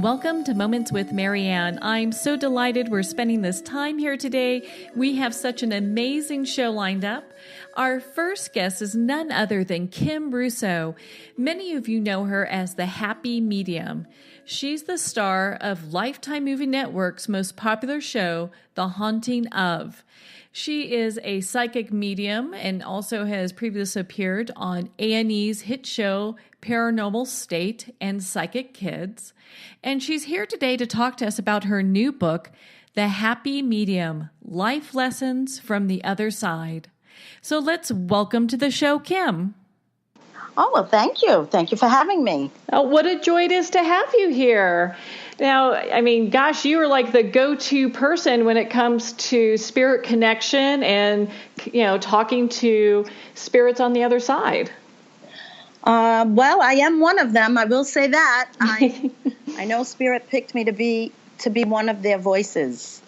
Welcome to Moments with Marianne. I'm so delighted we're spending this time here today. We have such an amazing show lined up. Our first guest is none other than Kim Russo. Many of you know her as the Happy Medium. She's the star of Lifetime Movie Network's most popular show, The Haunting of. She is a psychic medium and also has previously appeared on A&E's hit show Paranormal State and Psychic Kids. And she's here today to talk to us about her new book, The Happy Medium, Life Lessons from the Other Side. So let's welcome to the show, Kim. Oh, well, thank you. Thank you for having me. Oh, what a joy it is to have you here. Now, I mean, gosh, you are like the go-to person when it comes to spirit connection and, talking to spirits on the other side. Well, I am one of them. I will say that. I know Spirit picked me to be one of their voices.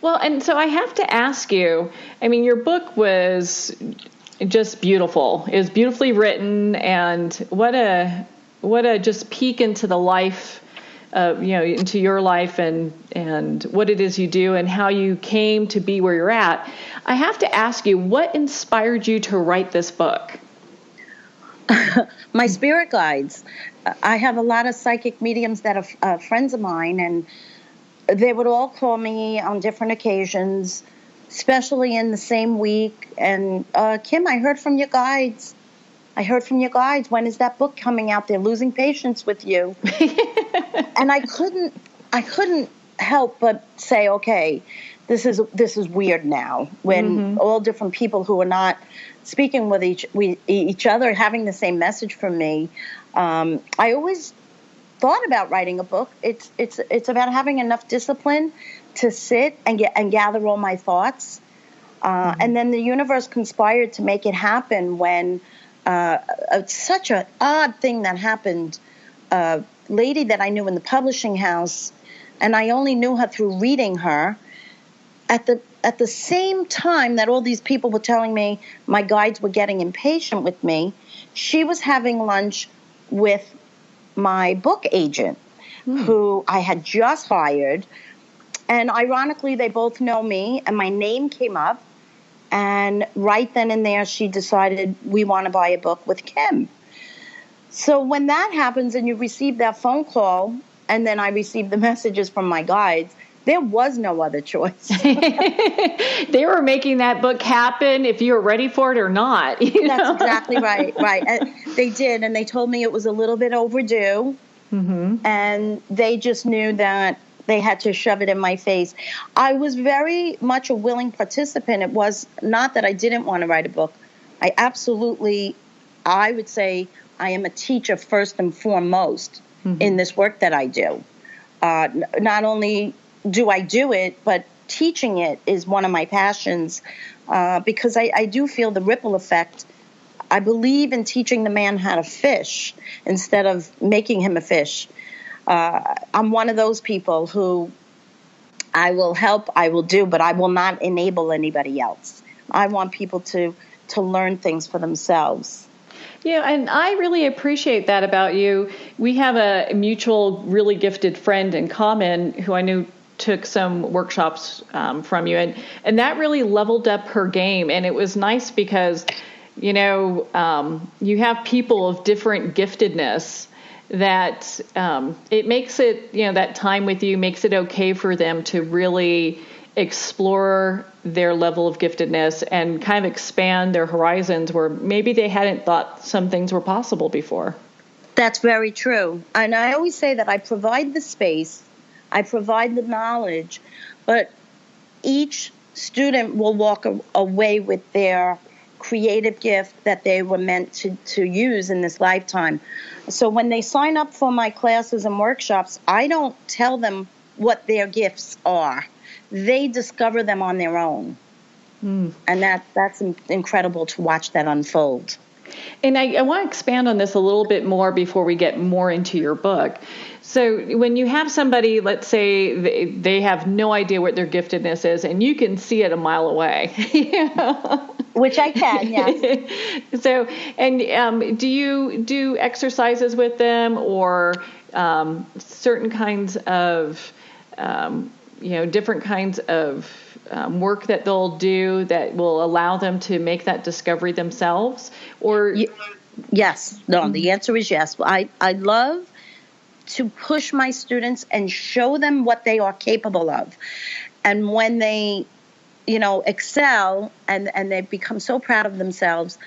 Well, and so I have to ask you, I mean, your book was just beautiful. It was beautifully written, and what a just peek into the life, into your life and what it is you do and how you came to be where you're at. I have to ask you, what inspired you to write this book? My spirit guides. I have a lot of psychic mediums that are friends of mine, and they would all call me on different occasions, especially in the same week. And Kim, I heard from your guides. When is that book coming out? They're losing patience with you. And I couldn't help but say, okay, this is weird now, when all different people who are not speaking with each other, having the same message from me. I always thought about writing a book. It's about having enough discipline to sit and gather all my thoughts. And then the universe conspired to make it happen when such an odd thing that happened. A lady that I knew in the publishing house, and I only knew her through reading her, at the same time that all these people were telling me my guides were getting impatient with me, she was having lunch with my book agent, who I had just hired. And ironically, they both know me, and my name came up. And right then and there, she decided, we want to buy a book with Kim. So when that happens and you receive that phone call, and then I receive the messages from my guides, there was no other choice. They were making that book happen if you were ready for it or not. That's exactly right. And they did, and they told me it was a little bit overdue, and they just knew that they had to shove it in my face. I was very much a willing participant. It was not that I didn't want to write a book. I would say I am a teacher first and foremost in this work that I do. Not only do I do it, but teaching it is one of my passions, because I do feel the ripple effect. I believe in teaching the man how to fish instead of making him a fish. I'm one of those people who I will help, I will do, but I will not enable anybody else. I want people to learn things for themselves. Yeah, and I really appreciate that about you. We have a mutual, really gifted friend in common who I knew took some workshops from you, and that really leveled up her game. And it was nice because, you have people of different giftedness that it makes it, that time with you makes it okay for them to really explore their level of giftedness and kind of expand their horizons where maybe they hadn't thought some things were possible before. That's very true. And I always say that I provide the space, I provide the knowledge, but each student will walk away with their creative gift that they were meant to use in this lifetime. So when they sign up for my classes and workshops, I don't tell them what their gifts are. They discover them on their own. And that's incredible to watch that unfold. And I want to expand on this a little bit more before we get more into your book. So when you have somebody, let's say they have no idea what their giftedness is, and you can see it a mile away. Which I can, yes. So, and do you do exercises with them, or certain kinds of, different kinds of work that they'll do that will allow them to make that discovery themselves? Or yes. No, the answer is yes. I love to push my students and show them what they are capable of. And when they, excel and they become so proud of themselves,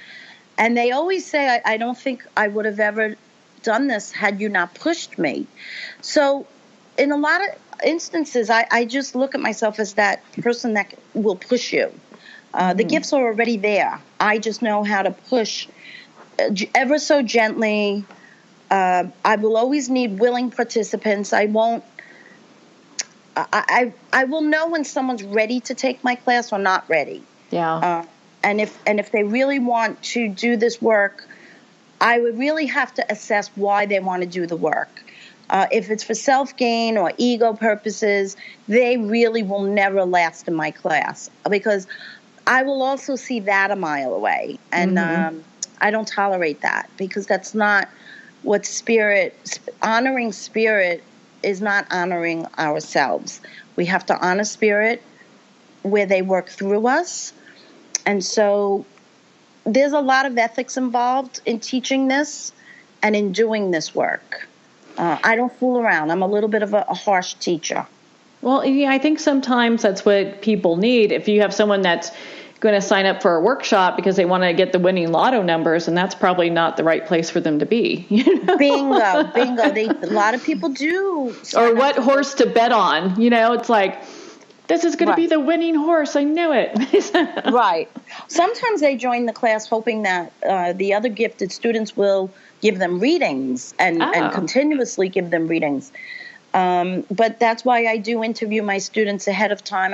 and they always say, I don't think I would have ever done this had you not pushed me. So in a lot of instances, I just look at myself as that person that will push you. The gifts are already there. I just know how to push ever so gently. I will always need willing participants. I will know when someone's ready to take my class or not ready. Yeah. And if they really want to do this work, I would really have to assess why they want to do the work. If it's for self-gain or ego purposes, they really will never last in my class, because I will also see that a mile away. And I don't tolerate that, because that's not what honoring spirit is not honoring ourselves. We have to honor spirit where they work through us. And so there's a lot of ethics involved in teaching this and in doing this work. I don't fool around. I'm a little bit of a harsh teacher. Well, yeah, I think sometimes that's what people need. If you have someone that's going to sign up for a workshop because they want to get the winning lotto numbers, and that's probably not the right place for them to be. Bingo. A lot of people do. Or what horse to bet on. It's like, this is going to be the winning horse. I knew it. Right. Sometimes they join the class hoping that the other gifted students will give them readings and continuously give them readings. But that's why I do interview my students ahead of time.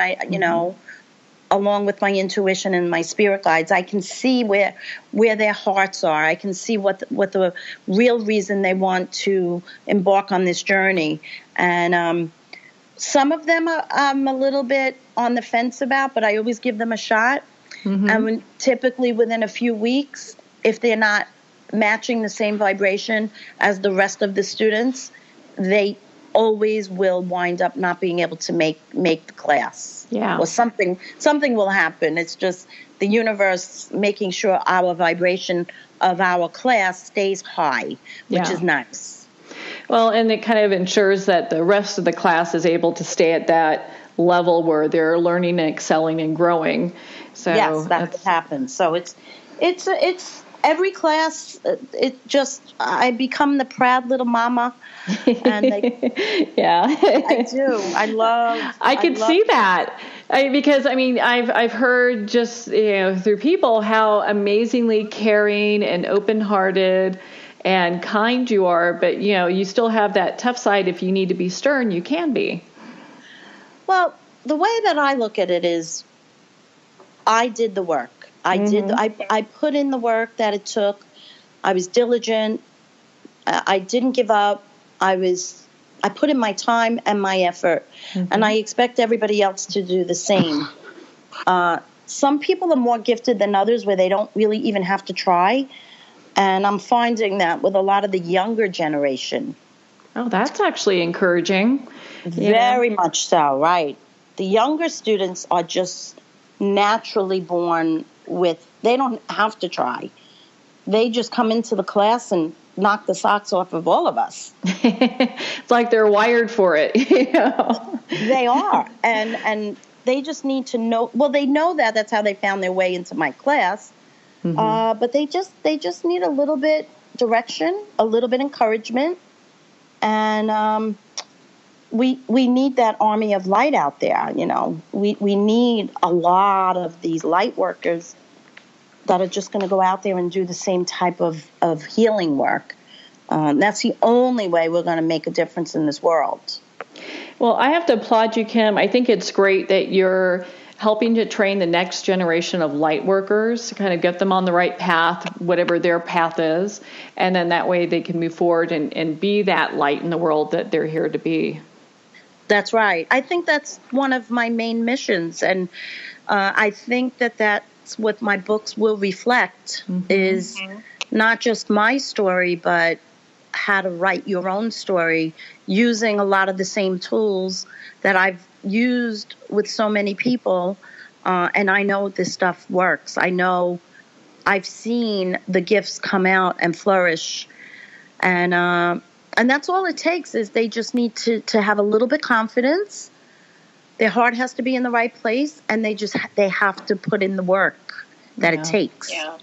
Along with my intuition and my spirit guides, I can see where their hearts are. I can see what the real reason they want to embark on this journey. And some of them I'm a little bit on the fence about, but I always give them a shot. And typically within a few weeks, if they're not matching the same vibration as the rest of the students, they always will wind up not being able to make the class. Yeah. Or something will happen. It's just the universe making sure our vibration of our class stays high, which is nice. Well, and it kind of ensures that the rest of the class is able to stay at that level where they're learning and excelling and growing. So yes, that's what happens. So it's every class. I become the proud little mama, and I do. I could see that. Because I've heard just through people how amazingly caring and open-hearted and kind you are, but you still have that tough side. If you need to be stern, you can be. Well, the way that I look at it is, I did the work. I put in the work that it took. I was diligent. I didn't give up. I put in my time and my effort, and I expect everybody else to do the same. Some people are more gifted than others where they don't really even have to try, and I'm finding that with a lot of the younger generation. Oh, that's actually encouraging. Very much so, right. The younger students are just naturally born they don't have to try. They just come into the class and knock the socks off of all of us. It's like they're wired for it. They are. And they just need to know, well, they know that's how they found their way into my class. But they just need a little bit direction, a little bit encouragement. And we need that army of light out there. We need a lot of these light workers that are just going to go out there and do the same type of healing work. That's the only way we're going to make a difference in this world. Well, I have to applaud you, Kim. I think it's great that you're helping to train the next generation of light workers to kind of get them on the right path, whatever their path is. And then that way they can move forward and be that light in the world that they're here to be. That's right. I think that's one of my main missions. And I think that's what my books will reflect, is not just my story, but how to write your own story using a lot of the same tools that I've used with so many people. And I know this stuff works. I know I've seen the gifts come out and flourish. And that's all it takes is they just need to have a little bit confidence. Their heart has to be in the right place, and they have to put in the work that it takes. Yeah.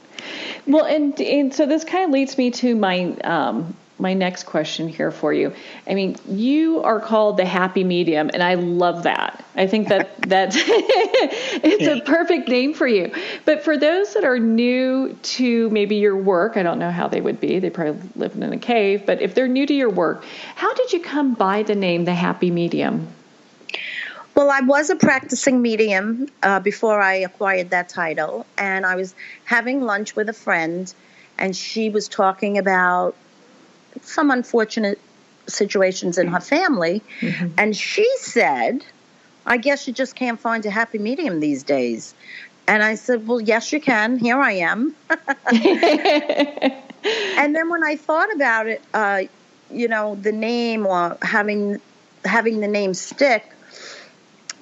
Well, and so this kind of leads me to my next question here for you. I mean, you are called the happy medium, and I love that. I think that's it's a perfect name for you. But for those that are new to maybe your work, I don't know how they would be. They probably live in a cave. But if they're new to your work, how did you come by the name the happy medium? Well, I was a practicing medium before I acquired that title, and I was having lunch with a friend, and she was talking about some unfortunate situations in her family, and she said, I guess you just can't find a happy medium these days. And I said, well, yes, you can. Here I am. And then when I thought about it, the name or having the name stick,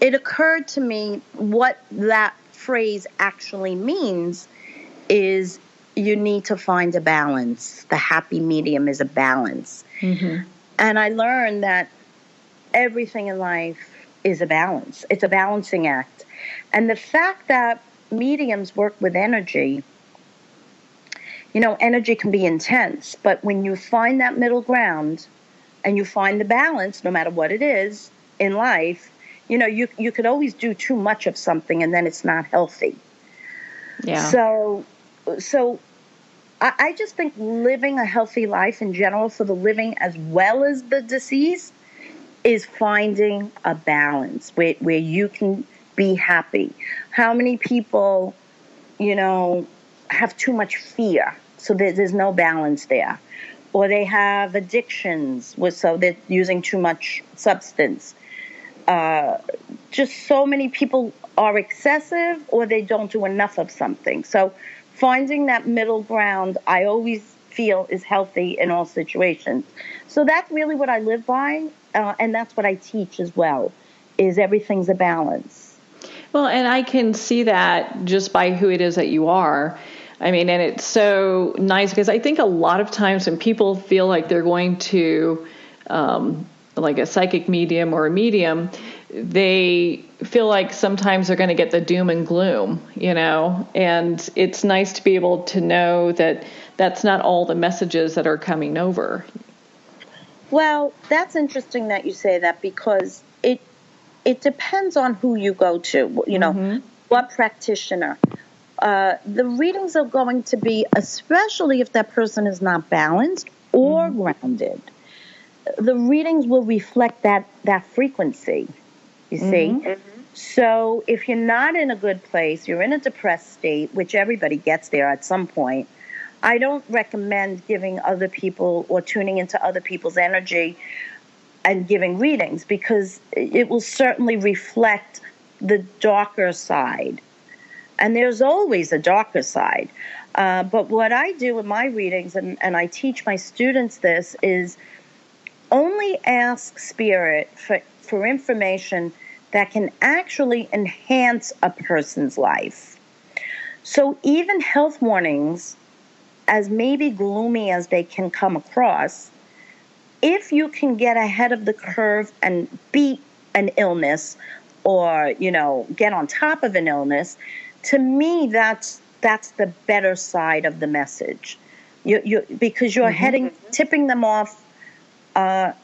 it occurred to me what that phrase actually means is you need to find a balance. The happy medium is a balance. And I learned that everything in life is a balance. It's a balancing act. And the fact that mediums work with energy, energy can be intense, but when you find that middle ground and you find the balance, no matter what it is in life, you could always do too much of something and then it's not healthy. Yeah. So I just think living a healthy life in general for the living as well as the deceased is finding a balance where you can be happy. How many people, have too much fear, so there's no balance there. Or they have addictions, so they're using too much substance. Just so many people are excessive or they don't do enough of something. So finding that middle ground, I always feel is healthy in all situations. So that's really what I live by, and that's what I teach as well, is everything's a balance. Well, and I can see that just by who it is that you are. I mean, and it's so nice because I think a lot of times when people feel like they're going to like a psychic medium or a medium, they feel like sometimes they're going to get the doom and gloom, and it's nice to be able to know that that's not all the messages that are coming over. Well, that's interesting that you say that because it depends on who you go to, what practitioner. The readings are going to be, especially if that person is not balanced or grounded, the readings will reflect that frequency, you see. So if you're not in a good place, you're in a depressed state, which everybody gets there at some point, I don't recommend giving other people or tuning into other people's energy and giving readings because it will certainly reflect the darker side. And there's always a darker side. But what I do with my readings, and I teach my students this, is only ask Spirit for information that can actually enhance a person's life. So even health warnings, as maybe gloomy as they can come across, if you can get ahead of the curve and beat an illness or, get on top of an illness, to me, that's the better side of the message. Because you're tipping them off. But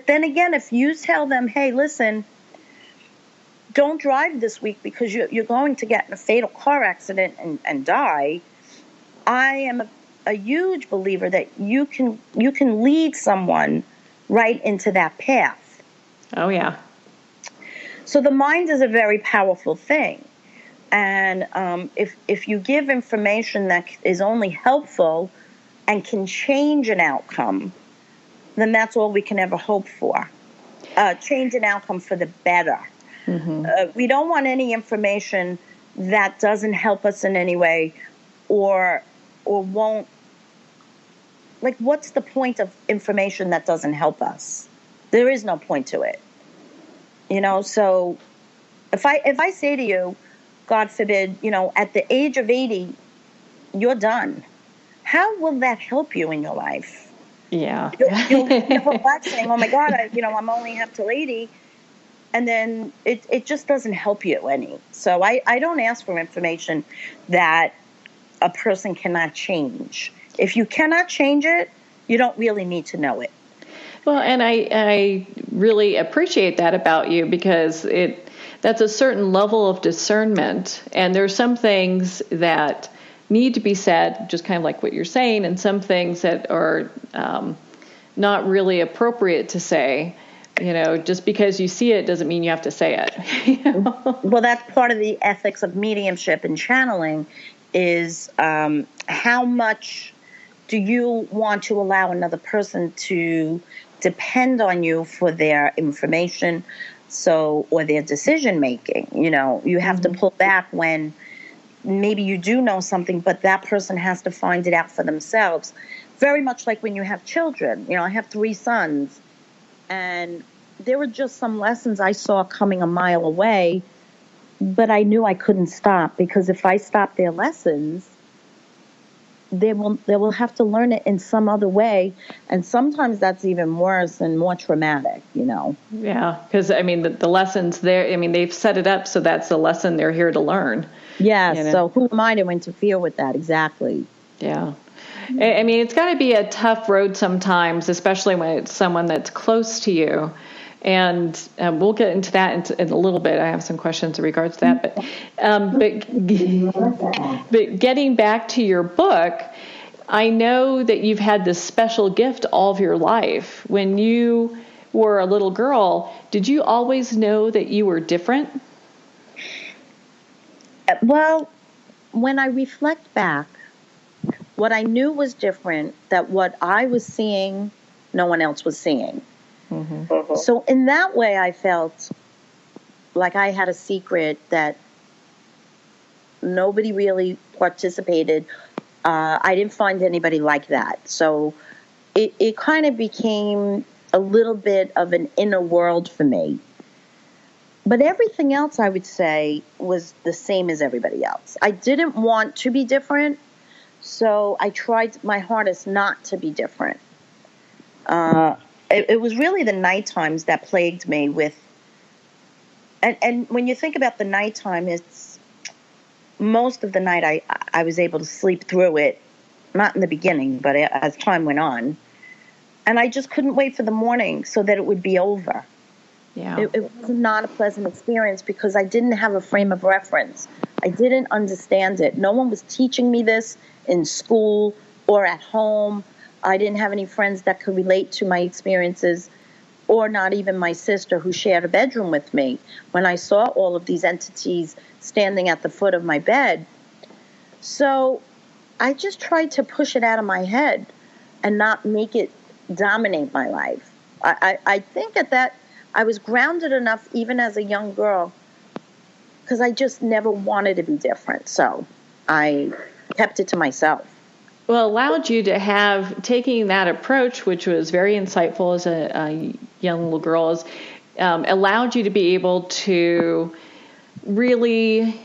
then again, if you tell them, hey, listen, don't drive this week because you're going to get in a fatal car accident and die, I am a huge believer that you can lead someone right into that path. Oh, yeah. So the mind is a very powerful thing. And if you give information that is only helpful and can change an outcome, then that's all we can ever hope for. Change an outcome for the better. We don't want any information that doesn't help us in any way or won't like, what's the point of information that doesn't help us? There is no point to it. So if I say to you, God forbid, at the age of 80, you're done. How will that help you in your life? Yeah. You'll go back saying, oh my God, I'm only up till 80. And then it just doesn't help you any. So I don't ask for information that a person cannot change. If you cannot change it, you don't really need to know it. Well, and I really appreciate that about you, because that's a certain level of discernment. And there's some things that need to be said, just kind of like what you're saying, and some things that are not really appropriate to say. Just because you see it doesn't mean you have to say it. Well, that's part of the ethics of mediumship and channeling is how much do you want to allow another person to depend on you for their information, or their decision making. You have to pull back when maybe you do know something, but that person has to find it out for themselves. Very much like when you have children. I have 3 sons. And there were just some lessons I saw coming a mile away, but I knew I couldn't stop, because if I stopped their lessons, they will have to learn it in some other way. And sometimes that's even worse and more traumatic, Yeah, because, the lessons there, they've set it up so that's the lesson they're here to learn. Yes, so who am I to interfere with that? Exactly. Yeah. It's got to be a tough road sometimes, especially when it's someone that's close to you. And we'll get into that in a little bit. I have some questions in regards to that. But getting back to your book, I know that you've had this special gift all of your life. When you were a little girl, did you always know that you were different? Well, when I reflect back, what I knew was different, that what I was seeing, no one else was seeing. Mm-hmm. So in that way, I felt like I had a secret that nobody really participated. I didn't find anybody like that. So it kind of became a little bit of an inner world for me. But everything else, I would say, was the same as everybody else. I didn't want to be different. So I tried my hardest not to be different. It was really the night times that plagued me with, and when you think about the nighttime, it's most of the night I was able to sleep through it, not in the beginning, but as time went on. And I just couldn't wait for the morning so that it would be over. Yeah. It was not a pleasant experience because I didn't have a frame of reference. I didn't understand it. No one was teaching me this in school or at home. I didn't have any friends that could relate to my experiences, or not even my sister who shared a bedroom with me. When I saw all of these entities standing at the foot of my bed. So I just tried to push it out of my head and not make it dominate my life. I think that I was grounded enough even as a young girl because I just never wanted to be different. So I kept it to myself. Well, allowed you to have, taking that approach, which was very insightful as a young little girl, allowed you to be able to really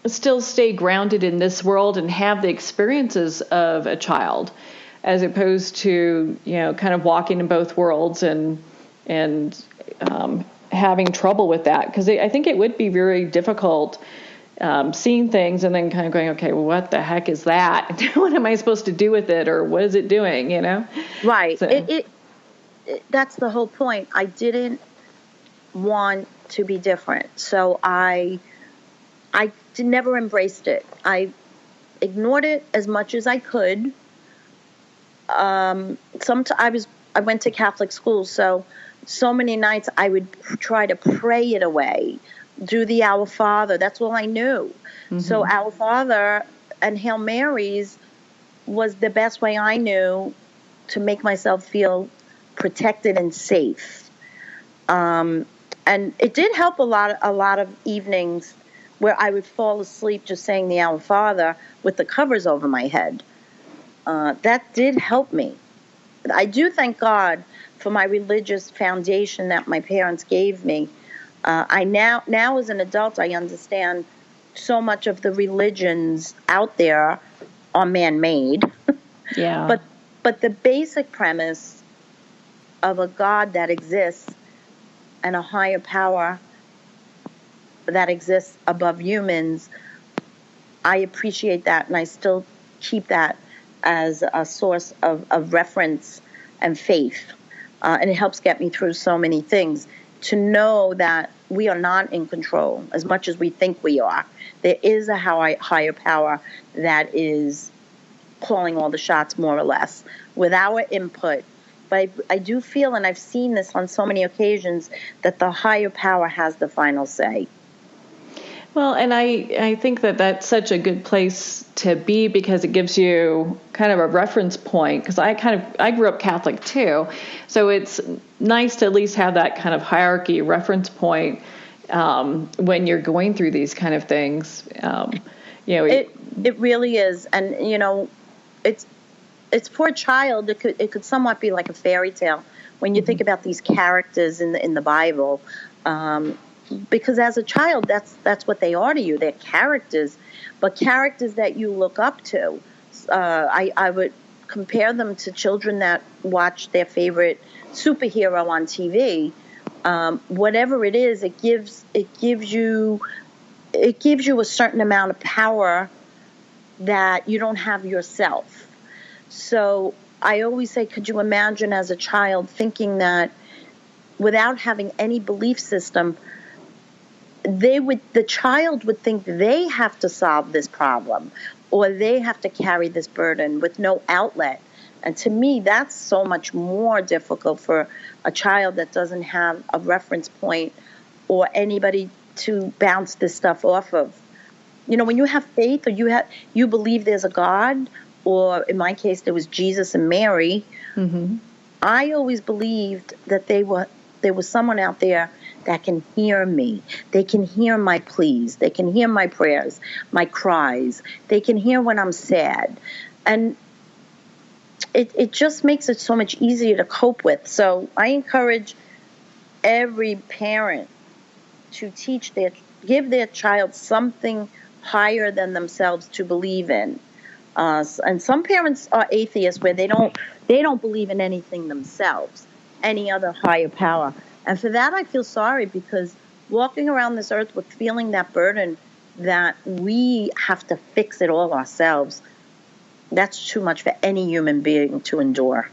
still stay grounded in this world and have the experiences of a child, as opposed to, kind of walking in both worlds and having trouble with that. Because I think it would be very difficult seeing things and then kind of going, okay, well, what the heck is that? What am I supposed to do with it? Or what is it doing, Right. So. It that's the whole point. I didn't want to be different. So I never embraced it. I ignored it as much as I could. I went to Catholic school, so many nights I would try to pray it away, do the Our Father. That's all I knew. Mm-hmm. So Our Father and Hail Marys was the best way I knew to make myself feel protected and safe. And it did help a lot of evenings where I would fall asleep just saying the Our Father with the covers over my head. that did help me. I do thank God for my religious foundation that my parents gave me. I now as an adult, I understand so much of the religions out there are man-made. Yeah. But the basic premise of a God that exists and a higher power that exists above humans, I appreciate that, and I still keep that as a source of reference and faith. And it helps get me through so many things, to know that we are not in control as much as we think we are. There is a higher power that is calling all the shots, more or less, with our input. But I do feel, and I've seen this on so many occasions, that the higher power has the final say. Well, and I think that that's such a good place to be, because it gives you kind of a reference point, because I grew up Catholic too. So it's nice to at least have that kind of hierarchy reference point when you're going through these kind of things. It really is. And, it's for a child. It could somewhat be like a fairy tale when you think about these characters in the Bible. Because as a child, that's what they are to you. They're characters, but characters that you look up to. I would compare them to children that watch their favorite superhero on TV. Whatever it is, it gives you a certain amount of power that you don't have yourself. So I always say, could you imagine as a child thinking that without having any belief system, the child would think they have to solve this problem, or they have to carry this burden with no outlet. And to me, that's so much more difficult for a child that doesn't have a reference point or anybody to bounce this stuff off of. When you have faith, or you believe there's a God, or in my case, there was Jesus and Mary. Mm-hmm. I always believed that there was someone out there that can hear me. They can hear my pleas. They can hear my prayers, my cries. They can hear when I'm sad. And it just makes it so much easier to cope with. So I encourage every parent to give their child something higher than themselves to believe in. And some parents are atheists, where they don't believe in anything themselves, any other higher power. And for that, I feel sorry, because walking around this earth with feeling that burden that we have to fix it all ourselves, that's too much for any human being to endure.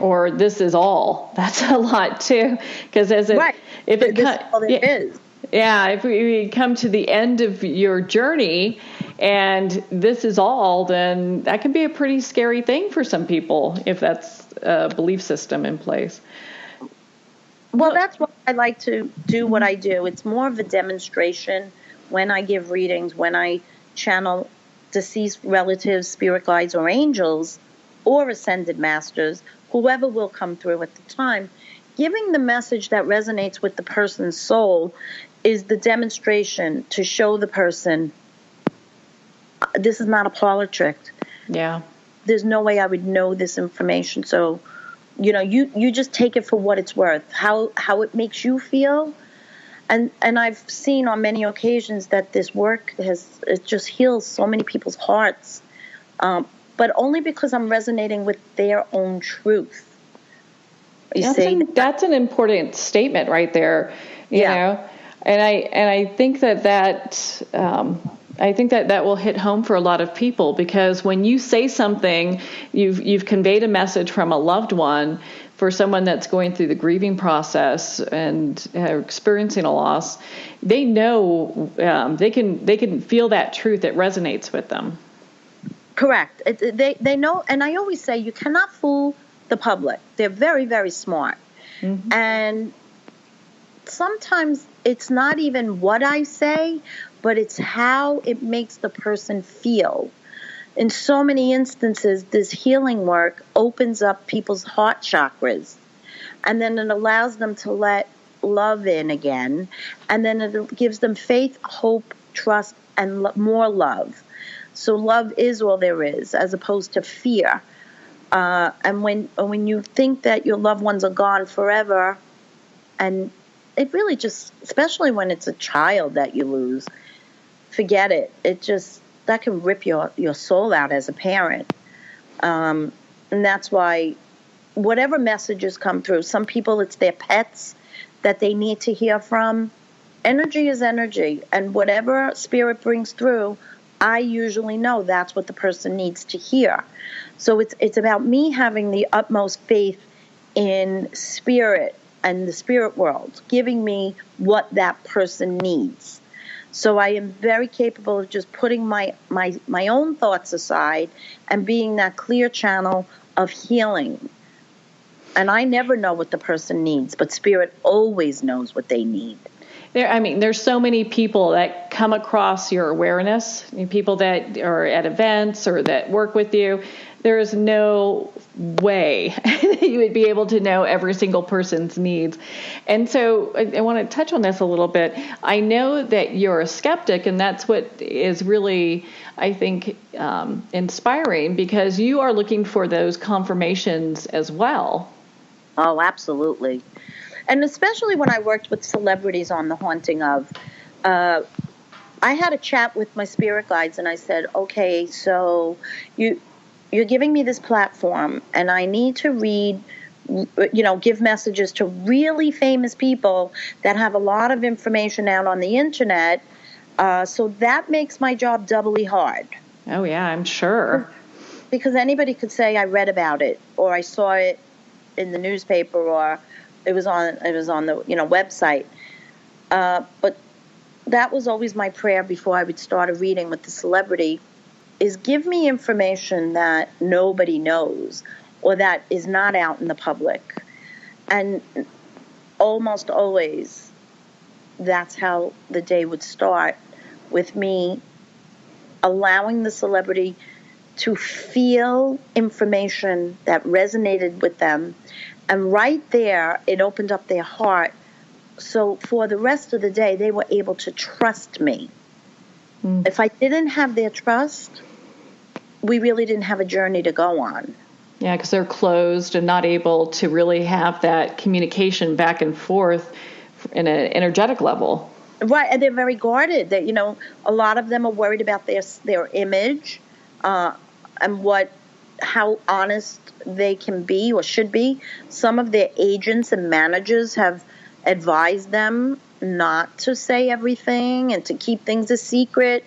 Or this is all. That's a lot too, because this is all it is. Yeah, if we come to the end of your journey and this is all, then that can be a pretty scary thing for some people, if that's a belief system in place. Well, that's why I like to do what I do. It's more of a demonstration when I give readings, when I channel deceased relatives, spirit guides, or angels, or ascended masters, whoever will come through at the time. Giving the message that resonates with the person's soul is the demonstration to show the person, this is not a parlor trick. Yeah. There's no way I would know this information. So, you just take it for what it's worth, how it makes you feel. And I've seen on many occasions that this work it just heals so many people's hearts. But only because I'm resonating with their own truth. That's an important statement right there. You know, and I think that I think that will hit home for a lot of people, because when you say something, you've conveyed a message from a loved one for someone that's going through the grieving process and experiencing a loss. They know they can feel that truth that resonates with them. Correct. They know, and I always say you cannot fool the public. They're very, very smart. Mm-hmm. And sometimes it's not even what I say, but it's how it makes the person feel. In so many instances, this healing work opens up people's heart chakras, and then it allows them to let love in again, and then it gives them faith, hope, trust, and more love. So love is all there is, as opposed to fear. And when you think that your loved ones are gone forever, and it really just, especially when it's a child that you lose, forget it. That can rip your soul out as a parent. And that's why whatever messages come through, some people it's their pets that they need to hear from. Energy is energy, and whatever spirit brings through, I usually know that's what the person needs to hear. So it's about me having the utmost faith in spirit and the spirit world, giving me what that person needs. So I am very capable of just putting my own thoughts aside and being that clear channel of healing. And I never know what the person needs, but spirit always knows what they need. There's so many people that come across your awareness, people that are at events or that work with you. There is no way that you would be able to know every single person's needs. And so I want to touch on this a little bit. I know that you're a skeptic, and that's what is really, I think, inspiring, because you are looking for those confirmations as well. Oh, absolutely. And especially when I worked with celebrities on The Haunting of, I had a chat with my spirit guides, and I said, okay, so you're giving me this platform, and I need to read, give messages to really famous people that have a lot of information out on the internet. So that makes my job doubly hard. Oh, yeah, I'm sure. Because anybody could say I read about it, or I saw it in the newspaper, or it was on the website. But that was always my prayer before I would start a reading with the celebrity, is give me information that nobody knows or that is not out in the public. And almost always that's how the day would start, with me allowing the celebrity to feel information that resonated with them. And right there, it opened up their heart. So for the rest of the day, they were able to trust me. If I didn't have their trust, we really didn't have a journey to go on. Yeah, because they're closed and not able to really have that communication back and forth in an energetic level. Right, and they're very guarded. That a lot of them are worried about their image, and how honest they can be or should be. Some of their agents and managers have advised them not to say everything and to keep things a secret.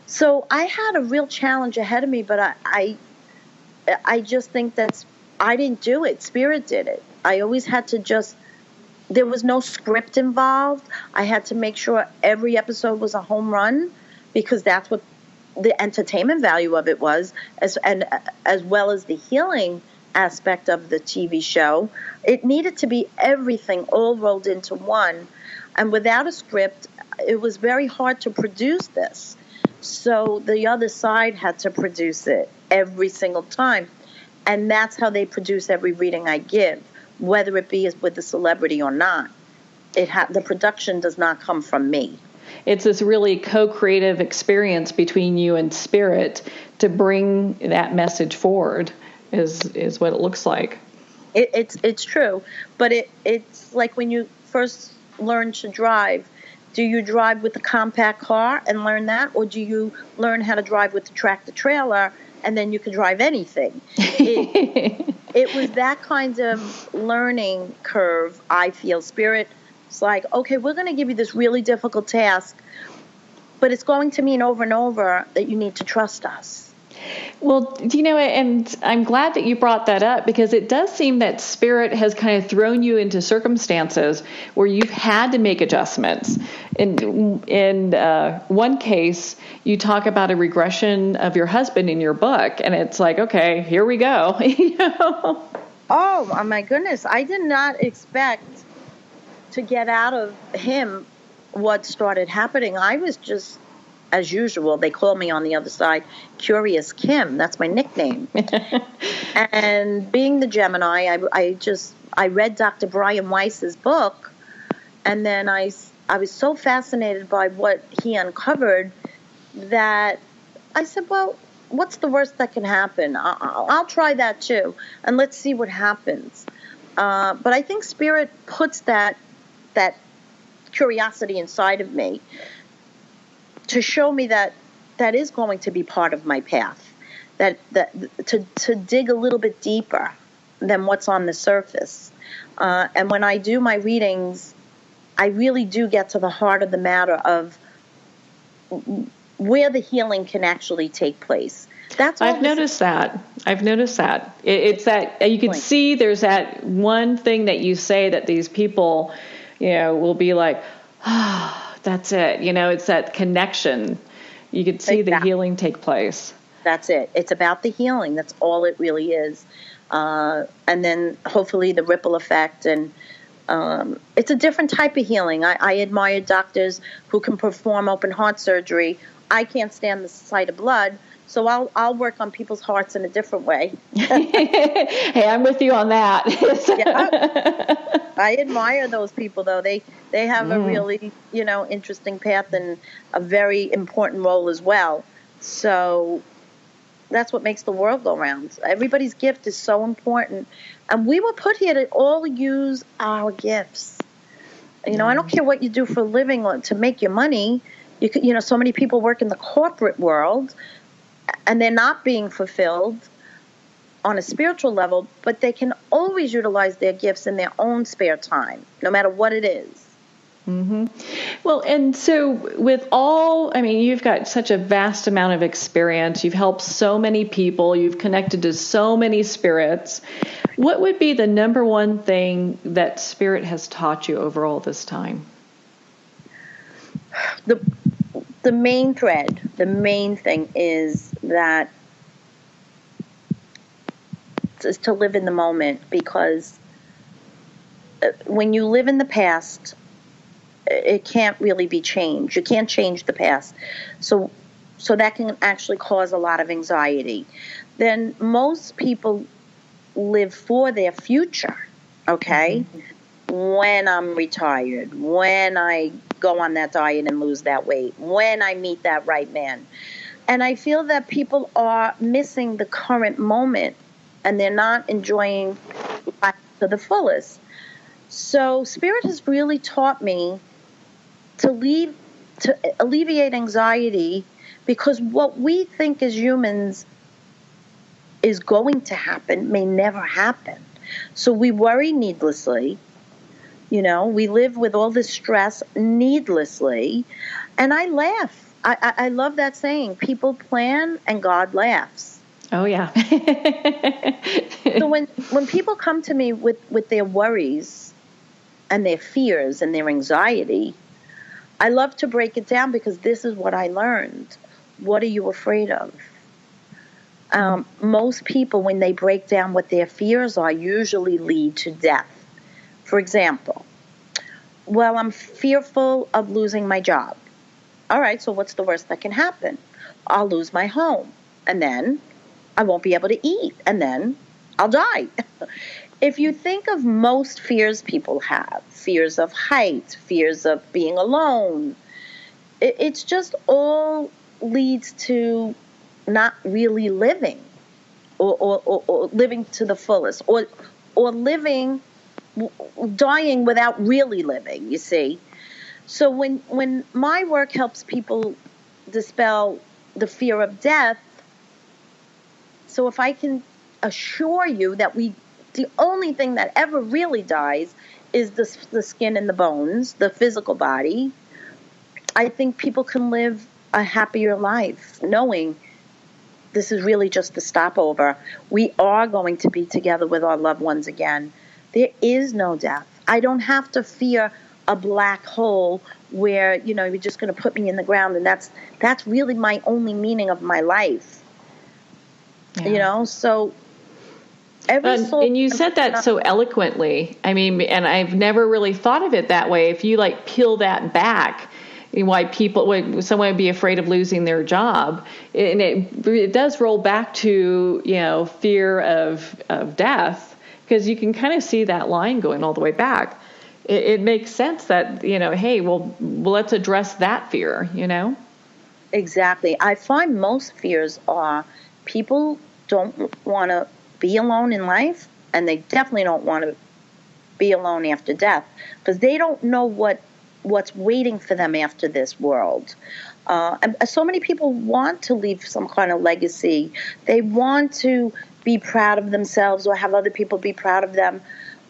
So I had a real challenge ahead of me, but I just think I didn't do it. Spirit did it. I always had to there was no script involved. I had to make sure every episode was a home run, because that's what the entertainment value of it was, as well as the healing aspect of the TV show. It needed to be everything all rolled into one. And without a script, it was very hard to produce this. So the other side had to produce it every single time. And that's how they produce every reading I give, whether it be with the celebrity or not. The production does not come from me. It's this really co-creative experience between you and spirit to bring that message forward is what it looks like. It's true. But it's like when you first learn to drive. Do you drive with a compact car and learn that? Or do you learn how to drive with the tractor trailer and then you can drive anything? It was that kind of learning curve, I feel. Spirit, it's like, okay, we're going to give you this really difficult task, but it's going to mean over and over that you need to trust us. Well, and I'm glad that you brought that up, because it does seem that spirit has kind of thrown you into circumstances where you've had to make adjustments. In one case, you talk about a regression of your husband in your book, and it's like, okay, here we go. Oh, my goodness. I did not expect to get out of him what started happening. I was just, as usual, they call me on the other side Curious Kim. That's my nickname. And being the Gemini, I read Dr. Brian Weiss's book, and then I was so fascinated by what he uncovered that I said, well, what's the worst that can happen? I'll try that too, and let's see what happens. But I think Spirit puts that curiosity inside of me to show me that is going to be part of my path. That to dig a little bit deeper than what's on the surface. And when I do my readings, I really do get to the heart of the matter of where the healing can actually take place. That's I've noticed that. It's that you can see there's that one thing that you say that these people, will be like, that's it. It's that connection. You could see the healing take place. That's it. It's about the healing. That's all it really is. And then hopefully the ripple effect. And it's a different type of healing. I admire doctors who can perform open heart surgery. I can't stand the sight of blood, so I'll work on people's hearts in a different way. Hey, I'm with you on that. Yeah. I admire those people, though. They have a really, interesting path and a very important role as well. So that's what makes the world go round. Everybody's gift is so important. And we were put here to all use our gifts. I don't care what you do for a living or to make your money. So many people work in the corporate world and they're not being fulfilled on a spiritual level, but they can always utilize their gifts in their own spare time, no matter what it is. Mm-hmm. Well, and so you've got such a vast amount of experience. You've helped so many people. You've connected to so many spirits. What would be the number one thing that Spirit has taught you over all this time? The main thread, the main thing is that is to live in the moment, because when you live in the past, it can't really be changed. You can't change the past. So that can actually cause a lot of anxiety. Then most people live for their future, okay? Mm-hmm. When I'm retired, when I go on that diet and lose that weight, when I meet that right man. And I feel that people are missing the current moment and they're not enjoying life to the fullest. So Spirit has really taught me to alleviate anxiety, because what we think as humans is going to happen may never happen. So we worry needlessly. We live with all this stress needlessly. And I laugh. I love that saying, people plan and God laughs. Oh, yeah. So when people come to me with their worries and their fears and their anxiety, I love to break it down, because this is what I learned. What are you afraid of? Most people, when they break down what their fears are, usually lead to death. For example, I'm fearful of losing my job. All right, so what's the worst that can happen? I'll lose my home, and then I won't be able to eat, and then I'll die. If you think of most fears people have, fears of height, fears of being alone, it's just all leads to not really living or living to the fullest, or dying without really living, you see. So when my work helps people dispel the fear of death, so if I can assure you that the only thing that ever really dies is the skin and the bones, the physical body, I think people can live a happier life knowing this is really just the stopover. We are going to be together with our loved ones again. There is no death. I don't have to fear a black hole where, you're just going to put me in the ground, and that's really my only meaning of my life. Yeah. So and you said that so eloquently. And I've never really thought of it that way. If you peel that back, why someone would be afraid of losing their job, and it does roll back to fear of death, because you can kind of see that line going all the way back. It makes sense that hey, well let's address that fear. Exactly. I find most fears are people don't want to be alone in life, and they definitely don't want to be alone after death because they don't know what's waiting for them after this world. And so many people want to leave some kind of legacy. They want to be proud of themselves or have other people be proud of them.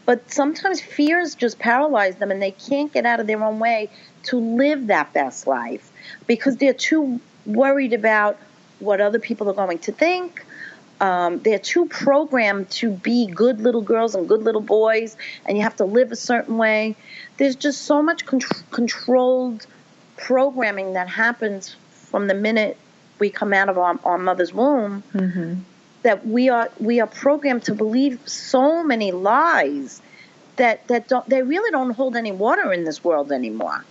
But sometimes fears just paralyze them and they can't get out of their own way to live that best life because they're too worried about what other people are going to think. They're too programmed to be good little girls and good little boys, and you have to live a certain way. There's just so much controlled programming that happens from the minute we come out of our mother's womb, that we are programmed to believe so many lies that they really don't hold any water in this world anymore.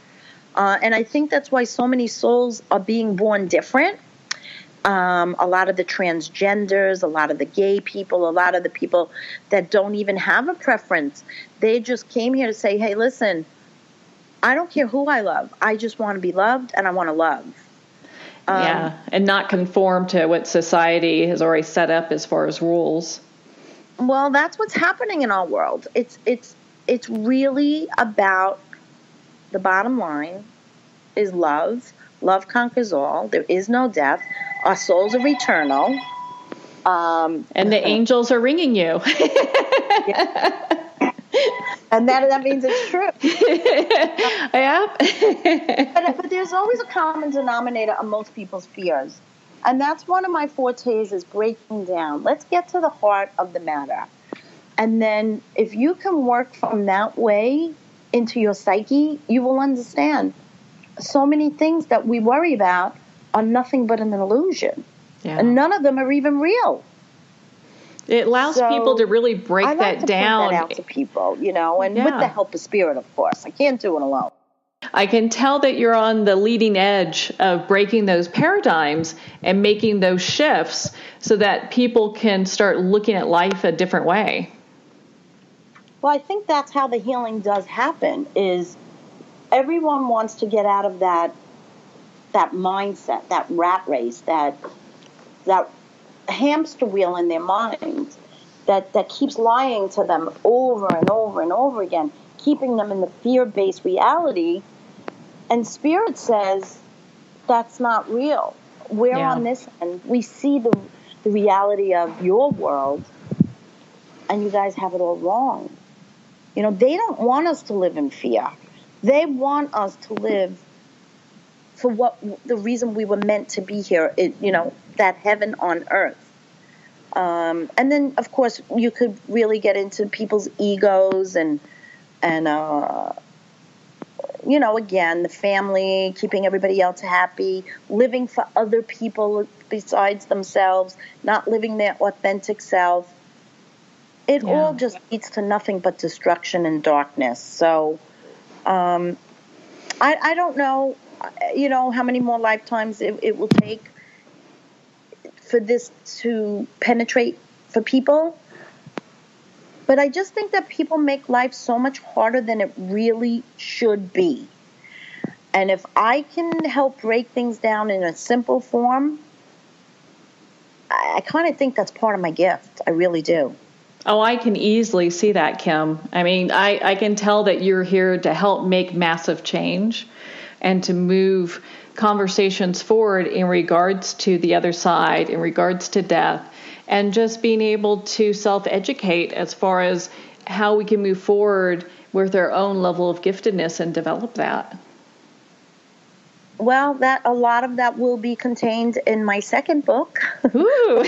And I think that's why so many souls are being born different. A lot of the transgenders, a lot of the gay people, a lot of the people that don't even have a preference, they just came here to say, hey, listen, I don't care who I love. I just want to be loved and I want to love. And not conform to what society has already set up as far as rules. Well, that's what's happening in our world. It's really about the bottom line is love. Love conquers all. There is no death. Our souls are eternal. And the angels are ringing you. And that means it's true. Yeah. But there's always a common denominator of most people's fears. And that's one of my fortes is breaking down. Let's get to the heart of the matter. And then if you can work from that way into your psyche, you will understand so many things that we worry about are nothing but an illusion. Yeah. And none of them are even real. It allows people to really break I like that to down. Point that out to people, and with the help of spirit, of course. I can't do it alone. I can tell that you're on the leading edge of breaking those paradigms and making those shifts so that people can start looking at life a different way. Well, I think that's how the healing does happen, is everyone wants to get out of that mindset, that rat race, that hamster wheel in their mind that keeps lying to them over and over and over again, keeping them in the fear-based reality. And Spirit says that's not real. We're on this end. We see the reality of your world, and you guys have it all wrong. They don't want us to live in fear. They want us to live for what the reason we were meant to be here, that heaven on earth. And then, of course, you could really get into people's egos and again, the family, keeping everybody else happy, living for other people besides themselves, not living their authentic self. It all just leads to nothing but destruction and darkness. So I don't know, how many more lifetimes it will take for this to penetrate for people. But I just think that people make life so much harder than it really should be. And if I can help break things down in a simple form, I kind of think that's part of my gift. I really do. Oh, I can easily see that, Kim. I mean, I can tell that you're here to help make massive change and to move conversations forward in regards to the other side, in regards to death, and just being able to self-educate as far as how we can move forward with our own level of giftedness and develop that. Well, a lot of that will be contained in my second book. Ooh.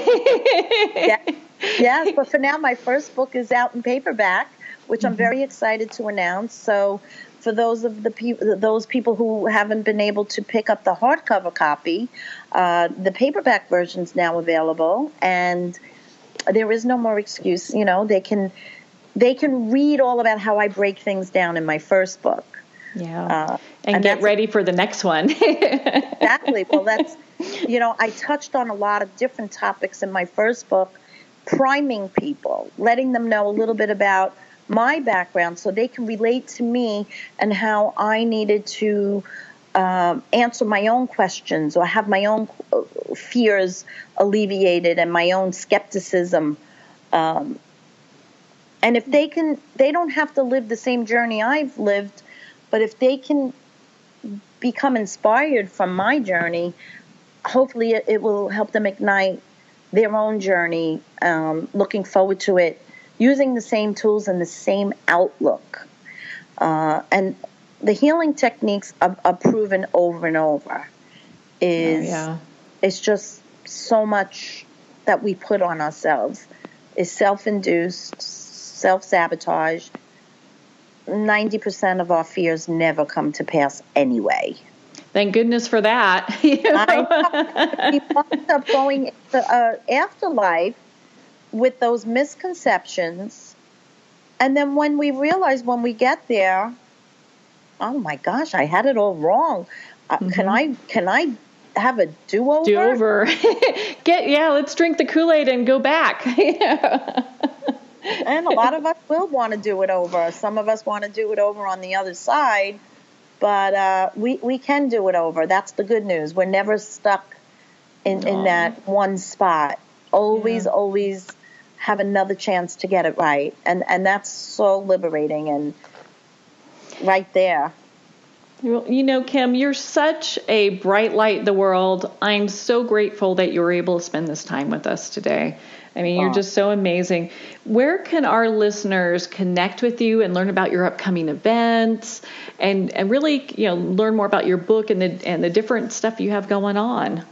Yes, but for now, my first book is out in paperback, which I'm very excited to announce. So for those people who haven't been able to pick up the hardcover copy, the paperback version is now available, and there is no more excuse. They can read all about how I break things down in my first book. Yeah, and get ready for the next one. Exactly. Well, that's I touched on a lot of different topics in my first book, priming people, letting them know a little bit about my background so they can relate to me and how I needed to answer my own questions or have my own fears alleviated and my own skepticism. And if they don't have to live the same journey I've lived, but if they can become inspired from my journey, hopefully it will help them ignite their own journey, looking forward to it, using the same tools and the same outlook. And the healing techniques are proven over and over. It's just so much that we put on ourselves. It's self-induced, self-sabotage. 90% of our fears never come to pass anyway. Thank goodness for that. We wind up going into afterlife with those misconceptions. And then when we realize when we get there, oh my gosh, I had it all wrong. Can I have a do-over? Do-over. Let's drink the Kool-Aid and go back. And a lot of us will want to do it over. Some of us want to do it over on the other side, but we can do it over. That's the good news. We're never stuck in that one spot. Always have another chance to get it right. And that's so liberating and right there. Well, Kim, you're such a bright light in the world. I'm so grateful that you were able to spend this time with us today. I mean, you're just so amazing. Where can our listeners connect with you and learn about your upcoming events and really, learn more about your book and the different stuff you have going on?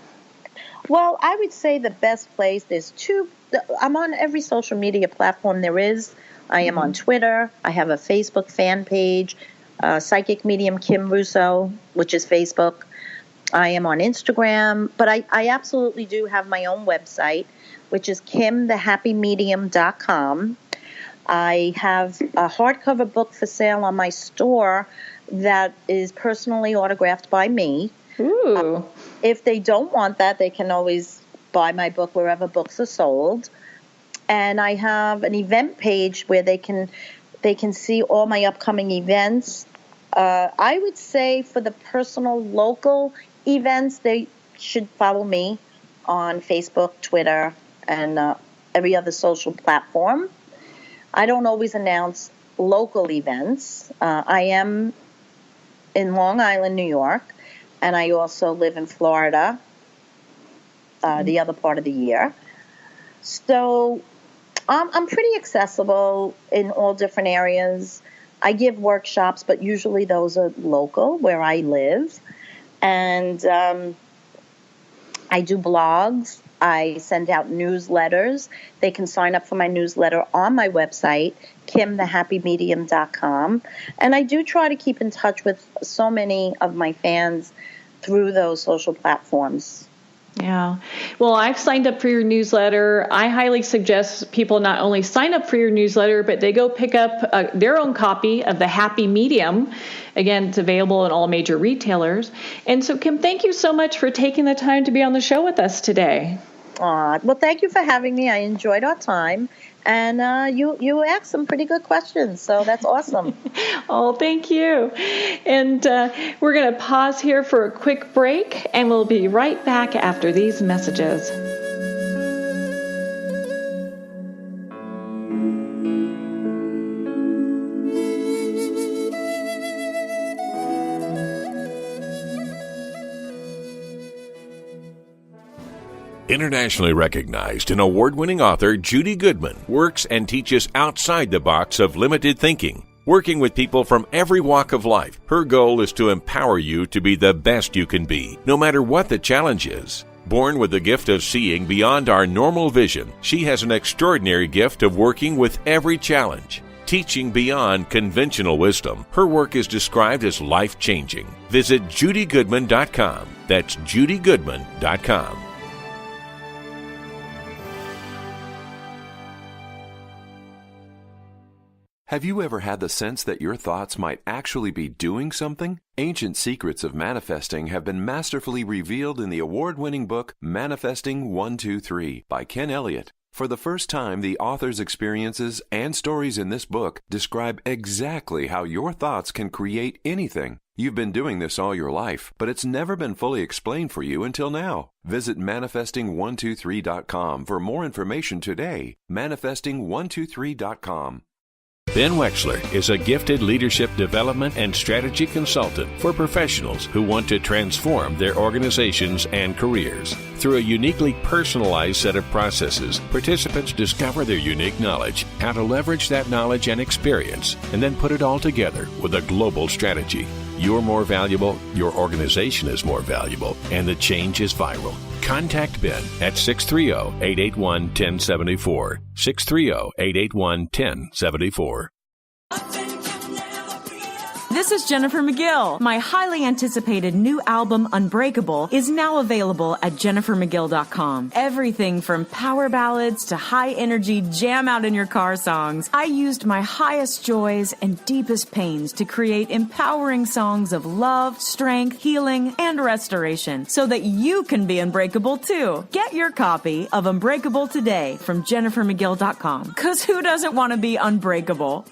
Well, I would say the best place, I'm on every social media platform there is. I am on Twitter. I have a Facebook fan page, Psychic Medium Kim Russo, which is Facebook. I am on Instagram, but I absolutely do have my own website, which is kimthehappymedium.com. I have a hardcover book for sale on my store that is personally autographed by me. Ooh. If they don't want that, they can always buy my book wherever books are sold. And I have an event page where they can see all my upcoming events. I would say for the personal local events, they should follow me on Facebook, Twitter, and every other social platform. I don't always announce local events. I am in Long Island, New York, and I also live in Florida the other part of the year. So I'm pretty accessible in all different areas. I give workshops, but usually those are local where I live. And I do blogs. I send out newsletters. They can sign up for my newsletter on my website, kimthehappymedium.com. And I do try to keep in touch with so many of my fans through those social platforms. Yeah. Well, I've signed up for your newsletter. I highly suggest people not only sign up for your newsletter, but they go pick up their own copy of The Happy Medium. Again, it's available in all major retailers. And so, Kim, thank you so much for taking the time to be on the show with us today. Well, thank you for having me. I enjoyed our time. And you asked some pretty good questions, so that's awesome. Oh, thank you. And we're going to pause here for a quick break, and we'll be right back after these messages. Internationally recognized and award-winning author Judy Goodman works and teaches outside the box of limited thinking. Working with people from every walk of life, her goal is to empower you to be the best you can be, no matter what the challenge is. Born with the gift of seeing beyond our normal vision, she has an extraordinary gift of working with every challenge. Teaching beyond conventional wisdom, her work is described as life-changing. Visit judygoodman.com. That's judygoodman.com. Have you ever had the sense that your thoughts might actually be doing something? Ancient secrets of manifesting have been masterfully revealed in the award-winning book Manifesting 1, 2, 3 by Ken Elliott. For the first time, the author's experiences and stories in this book describe exactly how your thoughts can create anything. You've been doing this all your life, but it's never been fully explained for you until now. Visit manifesting123.com for more information today. Manifesting123.com. Ben Wexler is a gifted leadership development and strategy consultant for professionals who want to transform their organizations and careers. Through a uniquely personalized set of processes, participants discover their unique knowledge, how to leverage that knowledge and experience, and then put it all together with a global strategy. You're more valuable, your organization is more valuable, and the change is viral. Contact Ben at 630-881-1074. 630-881-1074. This is Jennifer McGill. My highly anticipated new album, Unbreakable, is now available at jennifermcgill.com. Everything from power ballads to high-energy jam-out-in-your-car songs. I used my highest joys and deepest pains to create empowering songs of love, strength, healing, and restoration so that you can be unbreakable too. Get your copy of Unbreakable today from jennifermcgill.com. Because who doesn't want to be unbreakable?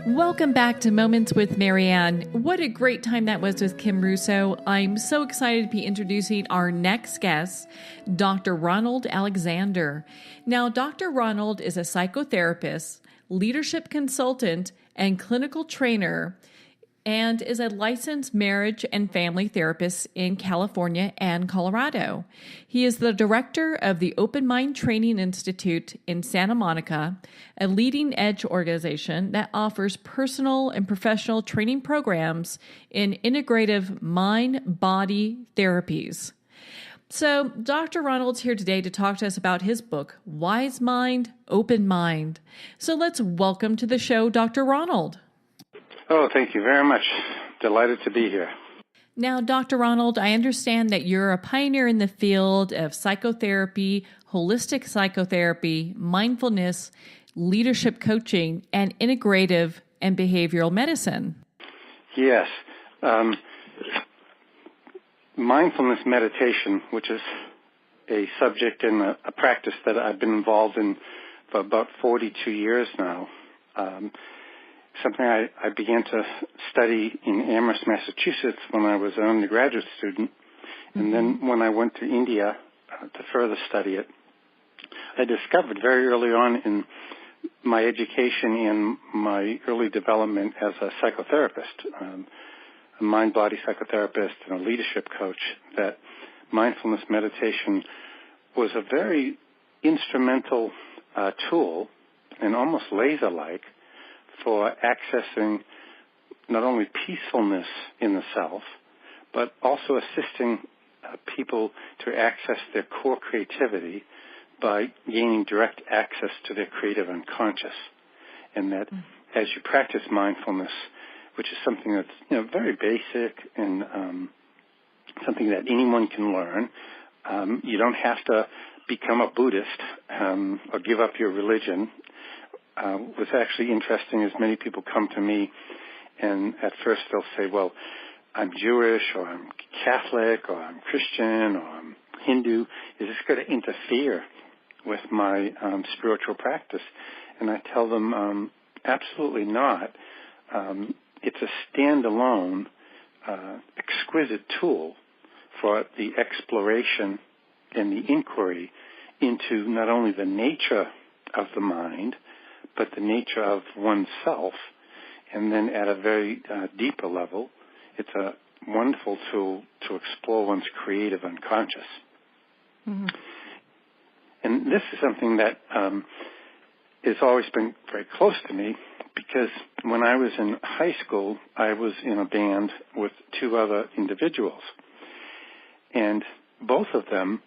Welcome back to Moments with Marianne. What a great time that was with Kim Russo. I'm so excited to be introducing our next guest, Dr. Ronald Alexander. Now, Dr. Ronald is a psychotherapist, leadership consultant, and clinical trainer, and is a licensed marriage and family therapist in California and Colorado. He is the director of the Open Mind Training Institute in Santa Monica, a leading-edge organization that offers personal and professional training programs in integrative mind-body therapies. So, Dr. Ronald's here today to talk to us about his book, Wise Mind, Open Mind. So let's welcome to the show, Dr. Ronald. Oh, thank you very much. Delighted to be here. Now, Dr. Ronald, I understand that you're a pioneer in the field of psychotherapy, holistic psychotherapy, mindfulness, leadership coaching, and integrative and behavioral medicine. Yes. Mindfulness meditation, which is a subject and a practice that I've been involved in for about 42 years now. Something I began to study in Amherst, Massachusetts when I was an undergraduate student. And then when I went to India to further study it, I discovered very early on in my education and my early development as a psychotherapist, a mind-body psychotherapist and a leadership coach, that mindfulness meditation was a very instrumental tool and almost laser-like for accessing not only peacefulness in the self, but also assisting people to access their core creativity by gaining direct access to their creative unconscious. And that as you practice mindfulness, which is something that's very basic and something that anyone can learn, you don't have to become a Buddhist or give up your religion. What's actually interesting is many people come to me and at first they'll say, well, I'm Jewish or I'm Catholic or I'm Christian or I'm Hindu. Is this going to interfere with my spiritual practice? And I tell them absolutely not. It's a standalone, exquisite tool for the exploration and the inquiry into not only the nature of the mind, but the nature of oneself. And then at a very deeper level, it's a wonderful tool to explore one's creative unconscious. Mm-hmm. And this is something that has always been very close to me, because when I was in high school, I was in a band with two other individuals. And both of them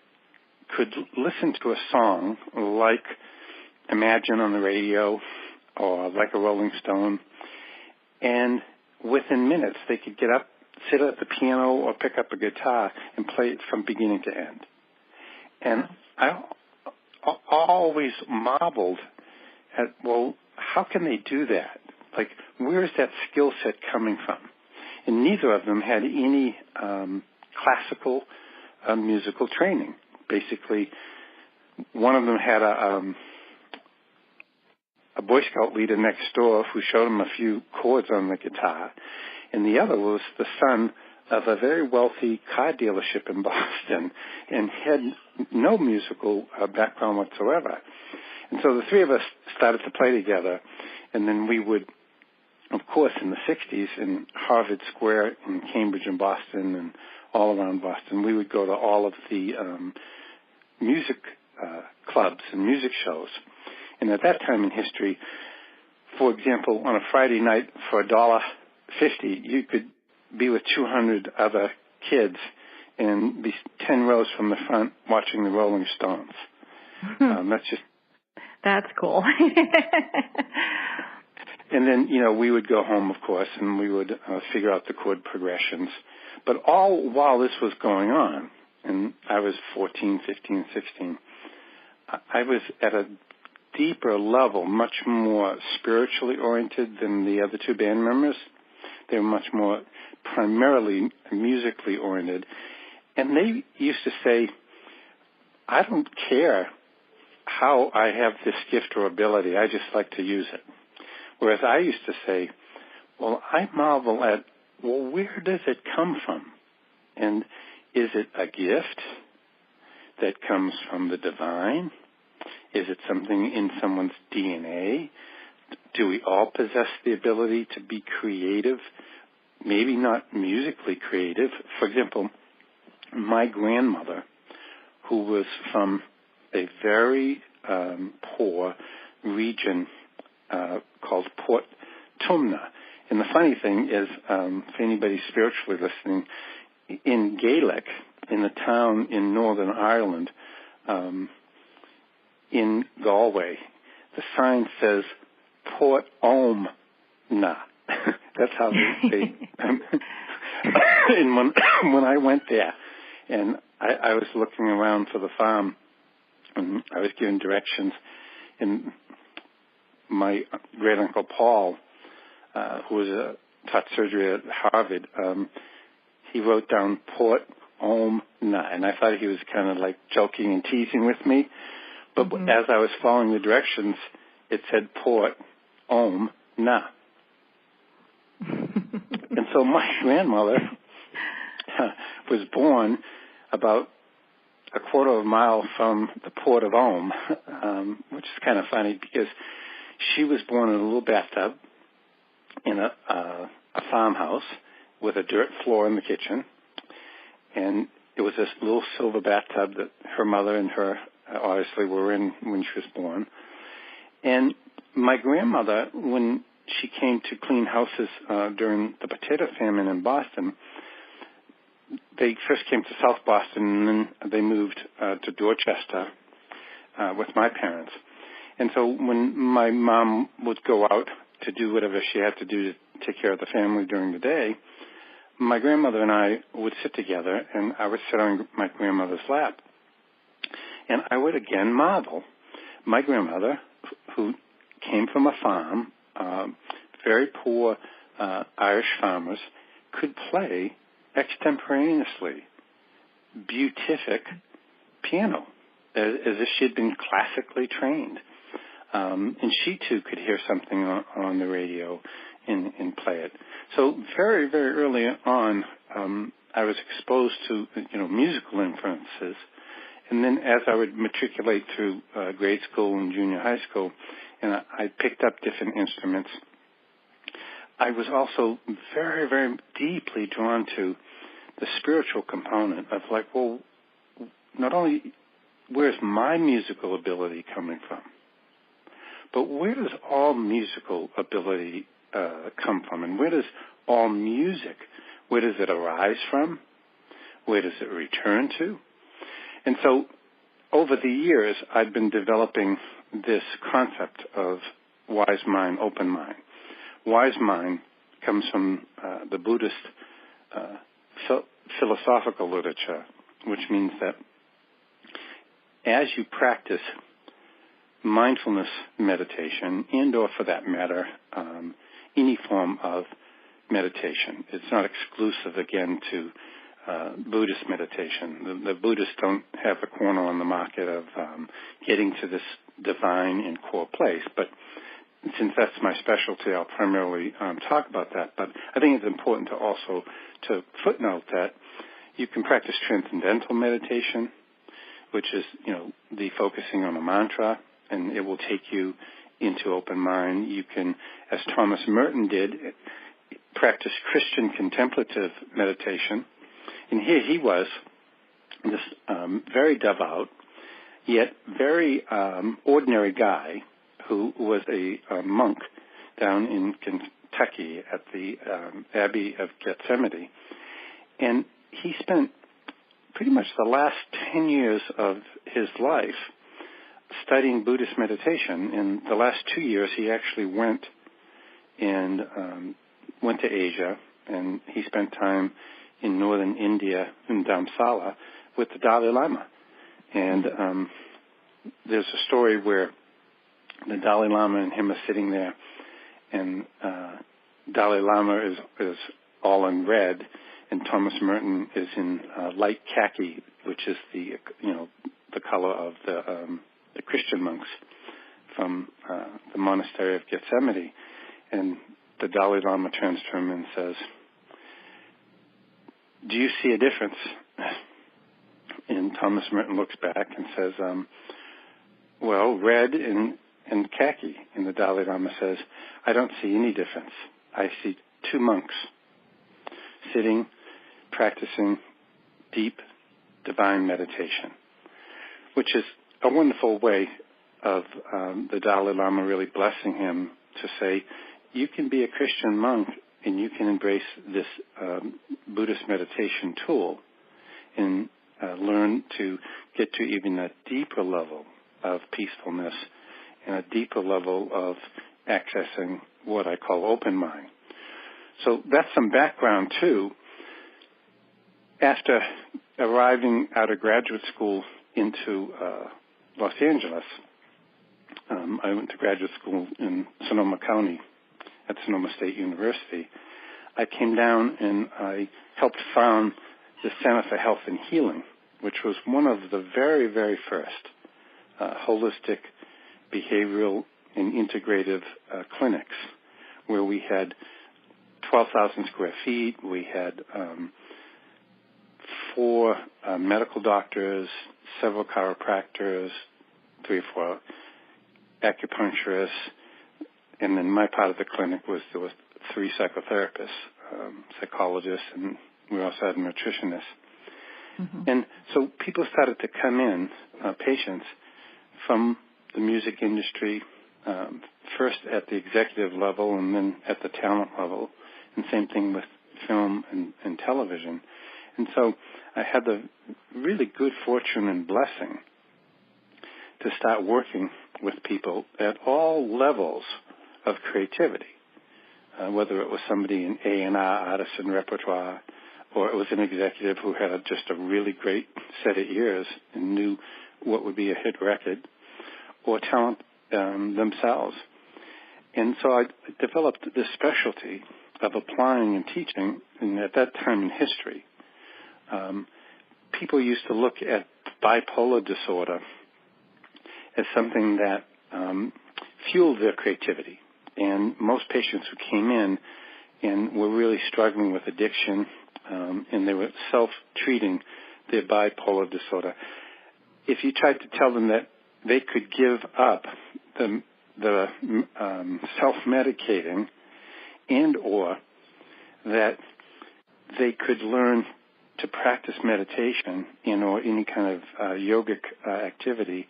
could listen to a song like Imagine on the radio or like a Rolling Stone, and within minutes they could get up sit at the piano or pick up a guitar and play it from beginning to end. And I always marveled at, well, how can they do that? Like, where is that skill set coming from? And neither of them had any classical musical training. Basically, one of them had a Boy Scout leader next door who showed him a few chords on the guitar, and the other was the son of a very wealthy car dealership in Boston and had no musical background whatsoever. And so the three of us started to play together, and then we would, of course, in the 60s in Harvard Square in Cambridge and Boston and all around Boston, we would go to all of the music clubs and music shows. And at that time in history, for example, on a Friday night for $1.50, you could be with 200 other kids and be 10 rows from the front watching the Rolling Stones. That's cool. And then, we would go home, of course, and we would figure out the chord progressions. But all while this was going on, and I was 14, 15, 16, I was at a deeper level, much more spiritually oriented than the other two band members. They were much more primarily musically oriented. And they used to say, I don't care how I have this gift or ability, I just like to use it. Whereas I used to say, well, I marvel at, well, where does it come from? And is it a gift that comes from the divine? Is it something in someone's DNA? Do we all possess the ability to be creative? Maybe not musically creative. For example, my grandmother, who was from a very poor region called Port Tumna. And the funny thing is, for anybody spiritually listening, in Gaelic, in the town in Northern Ireland, in Galway, the sign says Port Omna. That's how they and when I went there, and I was looking around for the farm, and I was given directions, and my great-uncle Paul, who was taught surgery at Harvard, he wrote down Port Omna, and I thought he was kind of like joking and teasing with me. But as I was following the directions, it said Port Omna. And so my grandmother was born about a quarter of a mile from the Port of Om, which is kind of funny because she was born in a little bathtub in a farmhouse with a dirt floor in the kitchen. And it was this little silver bathtub that her mother and her obviously were in when she was born. And my grandmother, when she came to clean houses during the potato famine in Boston, they first came to South Boston, and then they moved to Dorchester with my parents. And so when my mom would go out to do whatever she had to do to take care of the family during the day, my grandmother and I would sit together, and I would sit on my grandmother's lap. And I would again marvel. My grandmother, who came from a farm, very poor Irish farmers, could play extemporaneously beatific piano, as if she had been classically trained. And she, too, could hear something on the radio and play it. So very, very early on, I was exposed to, musical influences. And then as I would matriculate through grade school and junior high school, and I picked up different instruments, I was also very, very deeply drawn to the spiritual component of not only where's my musical ability coming from, but where does all musical ability come from? And where does all music, where does it arise from? Where does it return to? And so over the years, I've been developing this concept of wise mind, open mind. Wise mind comes from the Buddhist philosophical literature, which means that as you practice mindfulness meditation, and or for that matter, any form of meditation, it's not exclusive, again, to Buddhist meditation. The Buddhists don't have a corner on the market of getting to this divine and core place, but since that's my specialty, I'll primarily talk about that. But I think it's important to also to footnote that you can practice transcendental meditation, which is, the focusing on a mantra, and it will take you into open mind. You can, as Thomas Merton did, practice Christian contemplative meditation. And here he was, this very devout, yet very ordinary guy who was a monk down in Kentucky at the Abbey of Gethsemane. And he spent pretty much the last 10 years of his life studying Buddhist meditation. In the last 2 years, he actually went to Asia, and he spent time in northern India, in Dharamsala, with the Dalai Lama. And there's a story where the Dalai Lama and him are sitting there, and Dalai Lama is all in red, and Thomas Merton is in light khaki, which is the color of the Christian monks from the monastery of Gethsemane. And the Dalai Lama turns to him and says, "Do you see a difference?" And Thomas Merton looks back and says, "Well, red and khaki." And the Dalai Lama says, "I don't see any difference. I see two monks sitting, practicing deep, divine meditation," which is a wonderful way of the Dalai Lama really blessing him to say, you can be a Christian monk and you can embrace this Buddhist meditation tool and learn to get to even a deeper level of peacefulness and a deeper level of accessing what I call open mind. So that's some background, too. After arriving out of graduate school into Los Angeles, I went to graduate school in Sonoma County at Sonoma State University. I came down and I helped found the Center for Health and Healing, which was one of the very, very first holistic, behavioral, and integrative clinics, where we had 12,000 square feet. We had 4 medical doctors, several chiropractors, 3 or 4 acupuncturists, and then my part of the clinic there was 3 psychotherapists, psychologists, and we also had a nutritionist. Mm-hmm. And so people started to come in, patients from the music industry, first at the executive level and then at the talent level, and same thing with film and television. And so I had the really good fortune and blessing to start working with people at all levels of creativity, whether it was somebody in A&R, artists and repertoire, or it was an executive who had just a really great set of ears and knew what would be a hit record, or talent themselves. And so I developed this specialty of applying and teaching, and at that time in history, people used to look at bipolar disorder as something that fueled their creativity. And most patients who came in and were really struggling with addiction, and they were self-treating their bipolar disorder, if you tried to tell them that they could give up the self-medicating, and or that they could learn to practice meditation or any kind of yogic activity,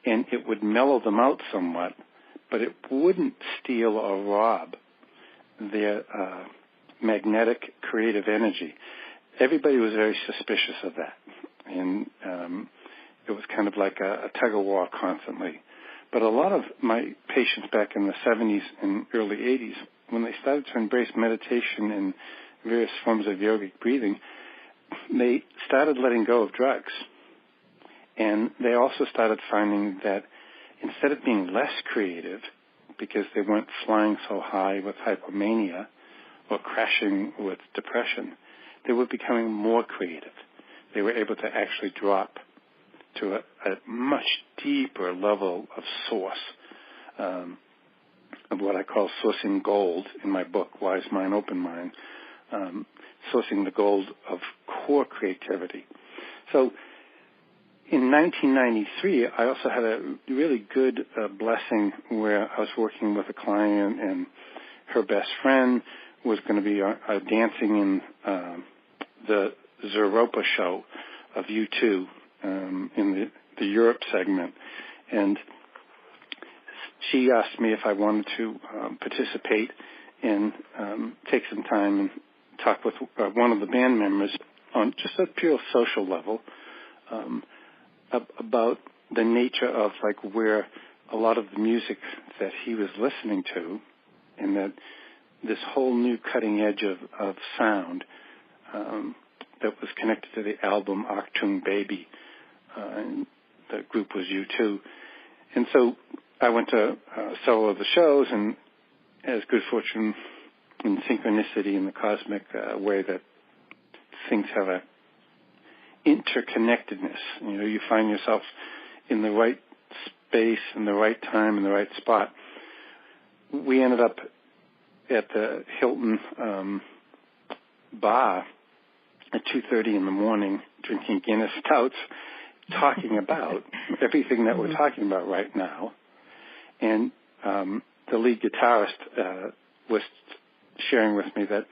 and it would mellow them out somewhat, but it wouldn't steal or rob their magnetic creative energy. Everybody was very suspicious of that, and it was kind of like a tug-of-war constantly. But a lot of my patients back in the 70s and early 80s, when they started to embrace meditation and various forms of yogic breathing, they started letting go of drugs. And they also started finding that instead of being less creative, because they weren't flying so high with hypomania or crashing with depression, they were becoming more creative. They were able to actually drop to a much deeper level of source, of what I call sourcing gold in my book, Wise Mind, Open Mind, sourcing the gold of core creativity. So in 1993, I also had a really good blessing where I was working with a client, and her best friend was going to be dancing in the Zooropa show of U2 in the Europe segment. And she asked me if I wanted to participate and take some time and talk with one of the band members on just a pure social level about the nature of like where a lot of the music that he was listening to, and that this whole new cutting edge of sound that was connected to the album Achtung Baby, and the group was U2. And so I went to several of the shows, and as good fortune and synchronicity in the cosmic way that things have a interconnectedness. You know, you find yourself in the right space, in the right time, in the right spot. We ended up at the Hilton bar at 2:30 in the morning, drinking Guinness stouts, talking about everything that we're talking about right now. And the lead guitarist was sharing with me that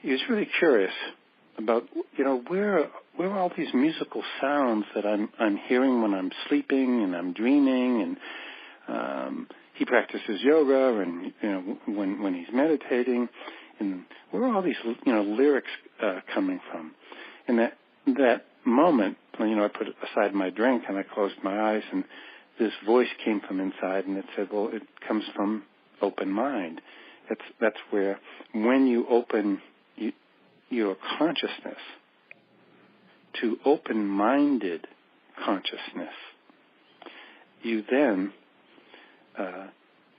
he was really curious about, you know, where are all these musical sounds that I'm hearing when I'm sleeping and I'm dreaming, and he practices yoga, and you know when he's meditating, and where are all these lyrics coming from? And that moment, you know, I put aside my drink and I closed my eyes, and this voice came from inside, and it said, well, it comes from open mind. That's where when you open your consciousness to open-minded consciousness, you then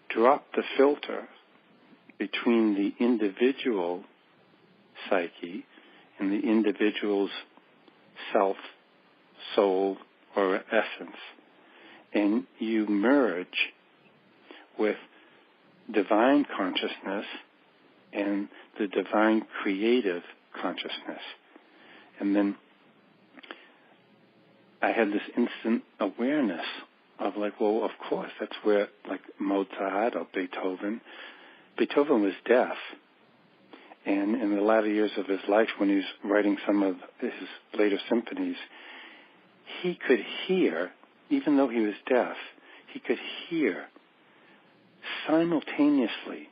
drop the filter between the individual psyche and the individual's self, soul, or essence, and you merge with divine consciousness and the divine creative consciousness. And then I had this instant awareness of like, well, of course, that's where like Mozart or Beethoven was deaf. And in the latter years of his life, when he was writing some of his later symphonies, he could hear, even though he was deaf, he could hear simultaneously,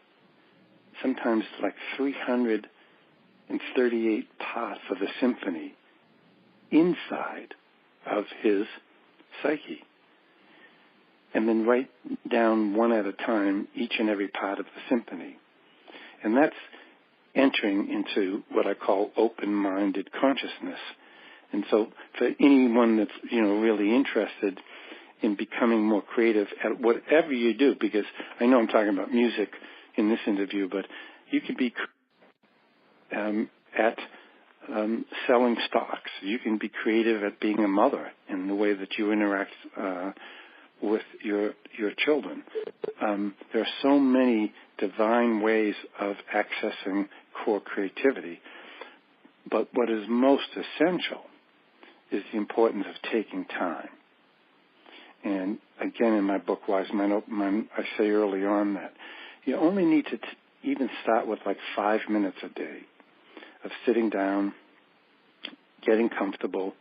sometimes like 338 parts of a symphony inside of his psyche, and then write down one at a time each and every part of the symphony. And that's entering into what I call open-minded consciousness. And so for anyone that's, you know, really interested in becoming more creative at whatever you do, because I know I'm talking about music in this interview, but you could be at selling stocks. You can be creative at being a mother in the way that you interact with your children. There are so many divine ways of accessing core creativity, but what is most essential is the importance of taking time. And again, in my book, Wise Mind, Open Mind, I say early on that you only need to even start with like 5 minutes a day of sitting down, getting comfortable.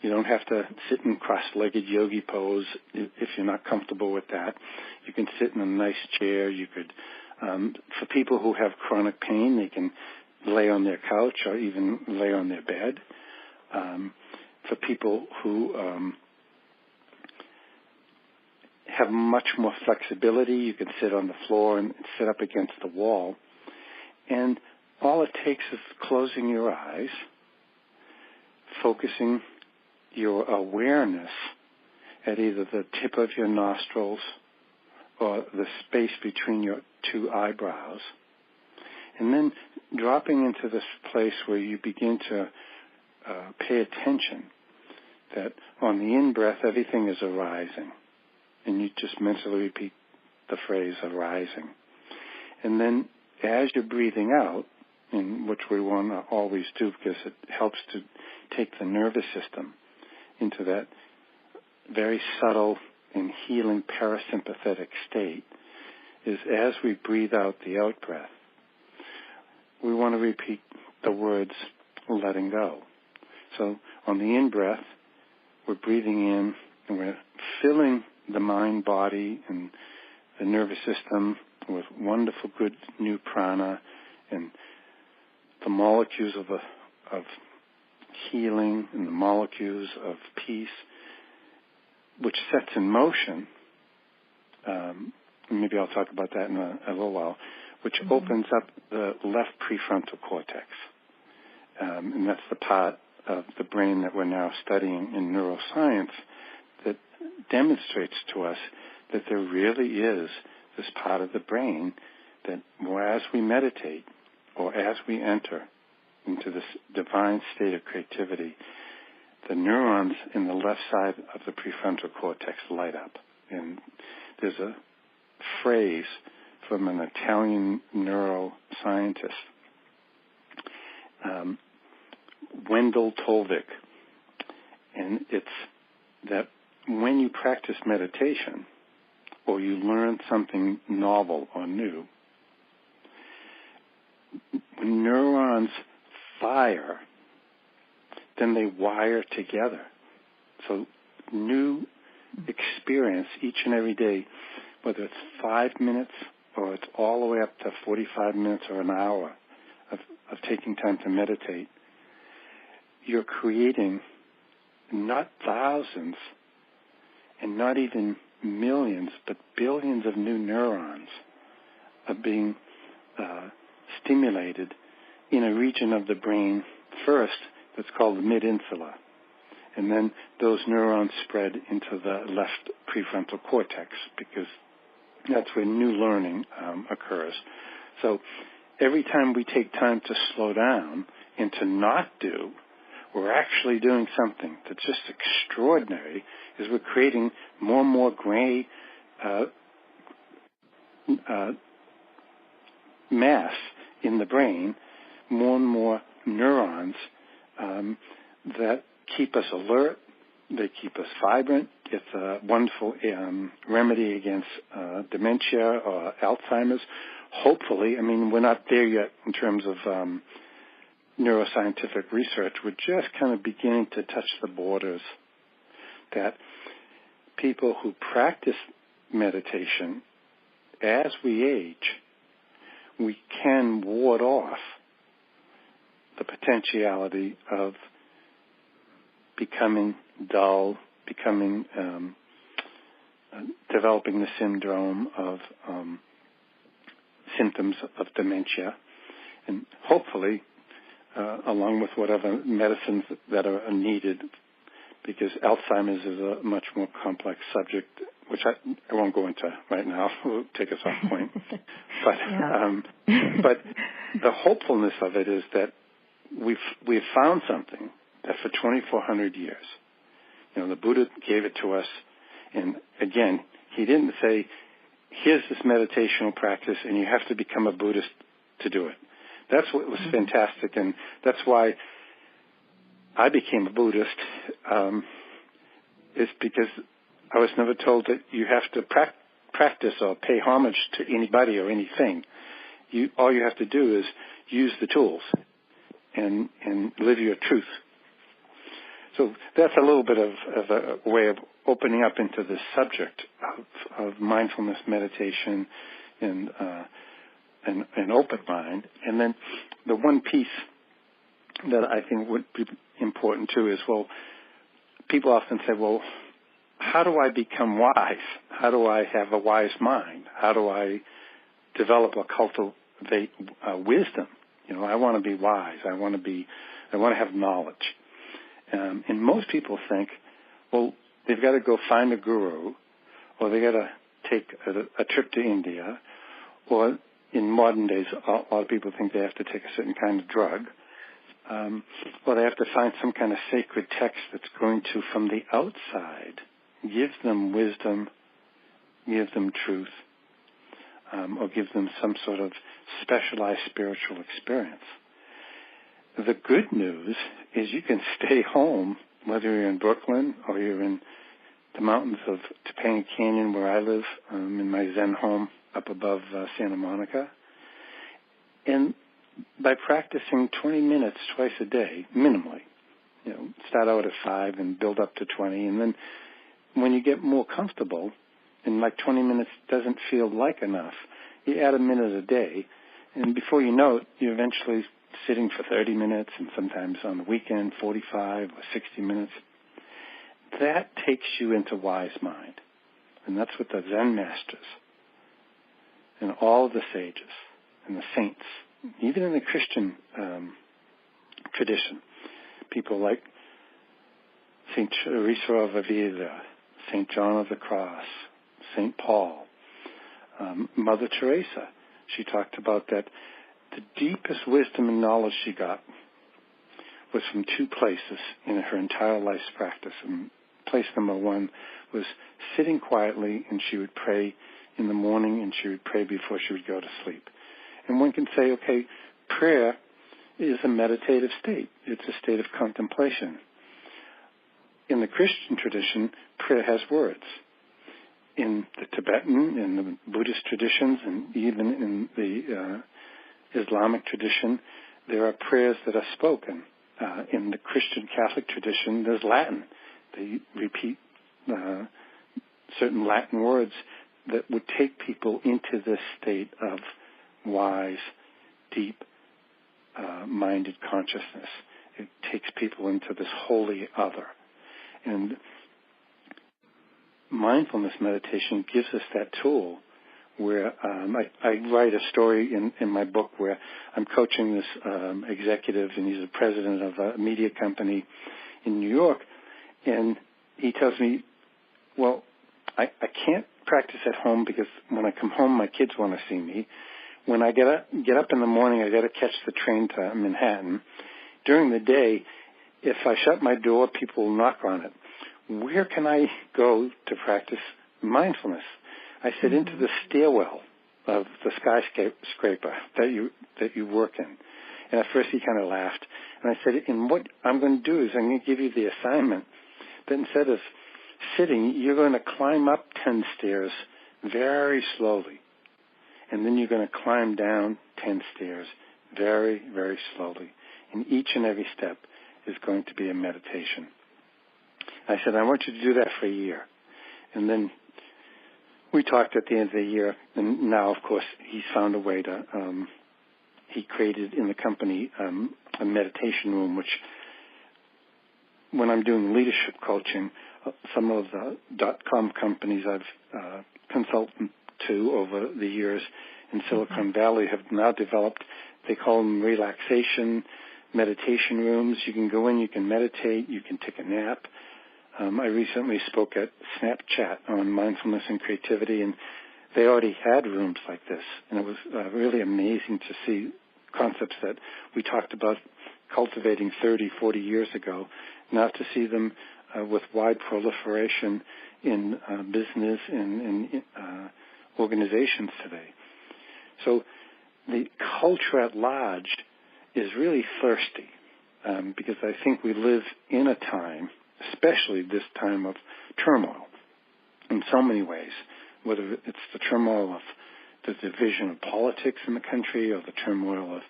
You don't have to sit in cross-legged yogi pose if you're not comfortable with that. You can sit in a nice chair. You could, for people who have chronic pain, they can lay on their couch or even lay on their bed. For people who have much more flexibility, you can sit on the floor and sit up against the wall. And all it takes is closing your eyes, focusing your awareness at either the tip of your nostrils or the space between your two eyebrows, and then dropping into this place where you begin to pay attention that on the in-breath everything is arising, and you just mentally repeat the phrase arising. And then as you're breathing out, in which we want to always do because it helps to take the nervous system into that very subtle and healing parasympathetic state, is as we breathe out the out-breath, we want to repeat the words letting go. So on the in-breath, we're breathing in and we're filling the mind, body, and the nervous system with wonderful, good new prana and the molecules of healing and the molecules of peace, which sets in motion, maybe I'll talk about that in a little while, which opens up the left prefrontal cortex. And that's the part of the brain that we're now studying in neuroscience that demonstrates to us that there really is this part of the brain that, as we meditate or as we enter into this divine state of creativity, the neurons in the left side of the prefrontal cortex light up. And there's a phrase from an Italian neuroscientist, Wendell Tolvik, and it's that when you practice meditation or you learn something novel or new, when neurons fire, then they wire together. So new experience each and every day, whether it's 5 minutes or it's all the way up to 45 minutes or an hour of taking time to meditate, you're creating not thousands and not even millions, but billions of new neurons are being stimulated in a region of the brain first that's called the mid-insula. And then those neurons spread into the left prefrontal cortex because that's where new learning occurs. So every time we take time to slow down and to not do, we're actually doing something that's just extraordinary, is we're creating more and more gray mass in the brain, more and more neurons that keep us alert, they keep us vibrant. It's a wonderful remedy against dementia or Alzheimer's. Hopefully, I mean, we're not there yet in terms of neuroscientific research. We're just kind of beginning to touch the borders that people who practice meditation, as we age, we can ward off the potentiality of becoming dull, developing the syndrome of symptoms of dementia, and hopefully, along with whatever medicines that are needed, because Alzheimer's is a much more complex subject, which I won't go into right now. We'll take us off point. But the hopefulness of it is that we've found something that for 2,400 years, the Buddha gave it to us, and again, he didn't say, here's this meditational practice, and you have to become a Buddhist to do it. That's what was fantastic, and that's why I became a Buddhist, is because I was never told that you have to practice or pay homage to anybody or anything. All you have to do is use the tools and live your truth. So that's a little bit of a way of opening up into this subject of mindfulness meditation and an open mind. And then the one piece that I think would be important too is, well, people often say, well, how do I become wise? How do I have a wise mind? How do I develop or cultivate wisdom? I want to be wise. I want to have knowledge. And most people think, well, they've got to go find a guru, or they got to take a trip to India, or in modern days, a lot of people think they have to take a certain kind of drug, or they have to find some kind of sacred text that's going to, from the outside, give them wisdom, give them truth, or give them some sort of specialized spiritual experience. The good news is you can stay home, whether you're in Brooklyn or you're in the mountains of Topanga Canyon where I live, in my Zen home up above Santa Monica. And by practicing 20 minutes twice a day, minimally, start out at 5 and build up to 20, and then when you get more comfortable and like 20 minutes doesn't feel like enough, you add a minute a day, and before you know it, you're eventually sitting for 30 minutes, and sometimes on the weekend 45 or 60 minutes. That takes you into wise mind. And that's what the Zen masters and all of the sages and the saints, even in the Christian tradition, people like St. Teresa of Avila, St. John of the Cross, St. Paul, Mother Teresa, she talked about that the deepest wisdom and knowledge she got was from two places in her entire life's practice. And place number one was sitting quietly, and she would pray in the morning, and she would pray before she would go to sleep. And one can say, okay, prayer is a meditative state. It's a state of contemplation. In the Christian tradition, prayer has words. In the Tibetan, in the Buddhist traditions, and even in the Islamic tradition, there are prayers that are spoken. In the Christian Catholic tradition, there's Latin. They repeat certain Latin words that would take people into this state of wise, deep, minded consciousness. It takes people into this holy other. And mindfulness meditation gives us that tool where I write a story in my book where I'm coaching this executive, and he's the president of a media company in New York, and he tells me, well, I can't practice at home because when I come home, my kids want to see me. When I get up in the morning, I got to catch the train to Manhattan. During the day, if I shut my door, people will knock on it. Where can I go to practice mindfulness? I said, into the stairwell of the skyscraper that you work in. And at first he kind of laughed. And I said, and what I'm going to do is I'm going to give you the assignment that instead of sitting, you're going to climb up 10 stairs very slowly. And then you're going to climb down 10 stairs very, very slowly. And each and every step is going to be a meditation. I said, I want you to do that for a year. And then we talked at the end of the year, and now, of course, he's found a way to, he created in the company a meditation room, which when I'm doing leadership coaching, some of the .com companies I've consulted to over the years in Silicon Valley have now developed, they call them relaxation meditation rooms. You can go in, you can meditate, you can take a nap. I recently spoke at Snapchat on mindfulness and creativity, and they already had rooms like this. And it was really amazing to see concepts that we talked about cultivating 30, 40 years ago, now to see them with wide proliferation in business and organizations today. So the culture at large is really thirsty because I think we live in a time, especially this time of turmoil in so many ways, whether it's the turmoil of the division of politics in the country or the turmoil of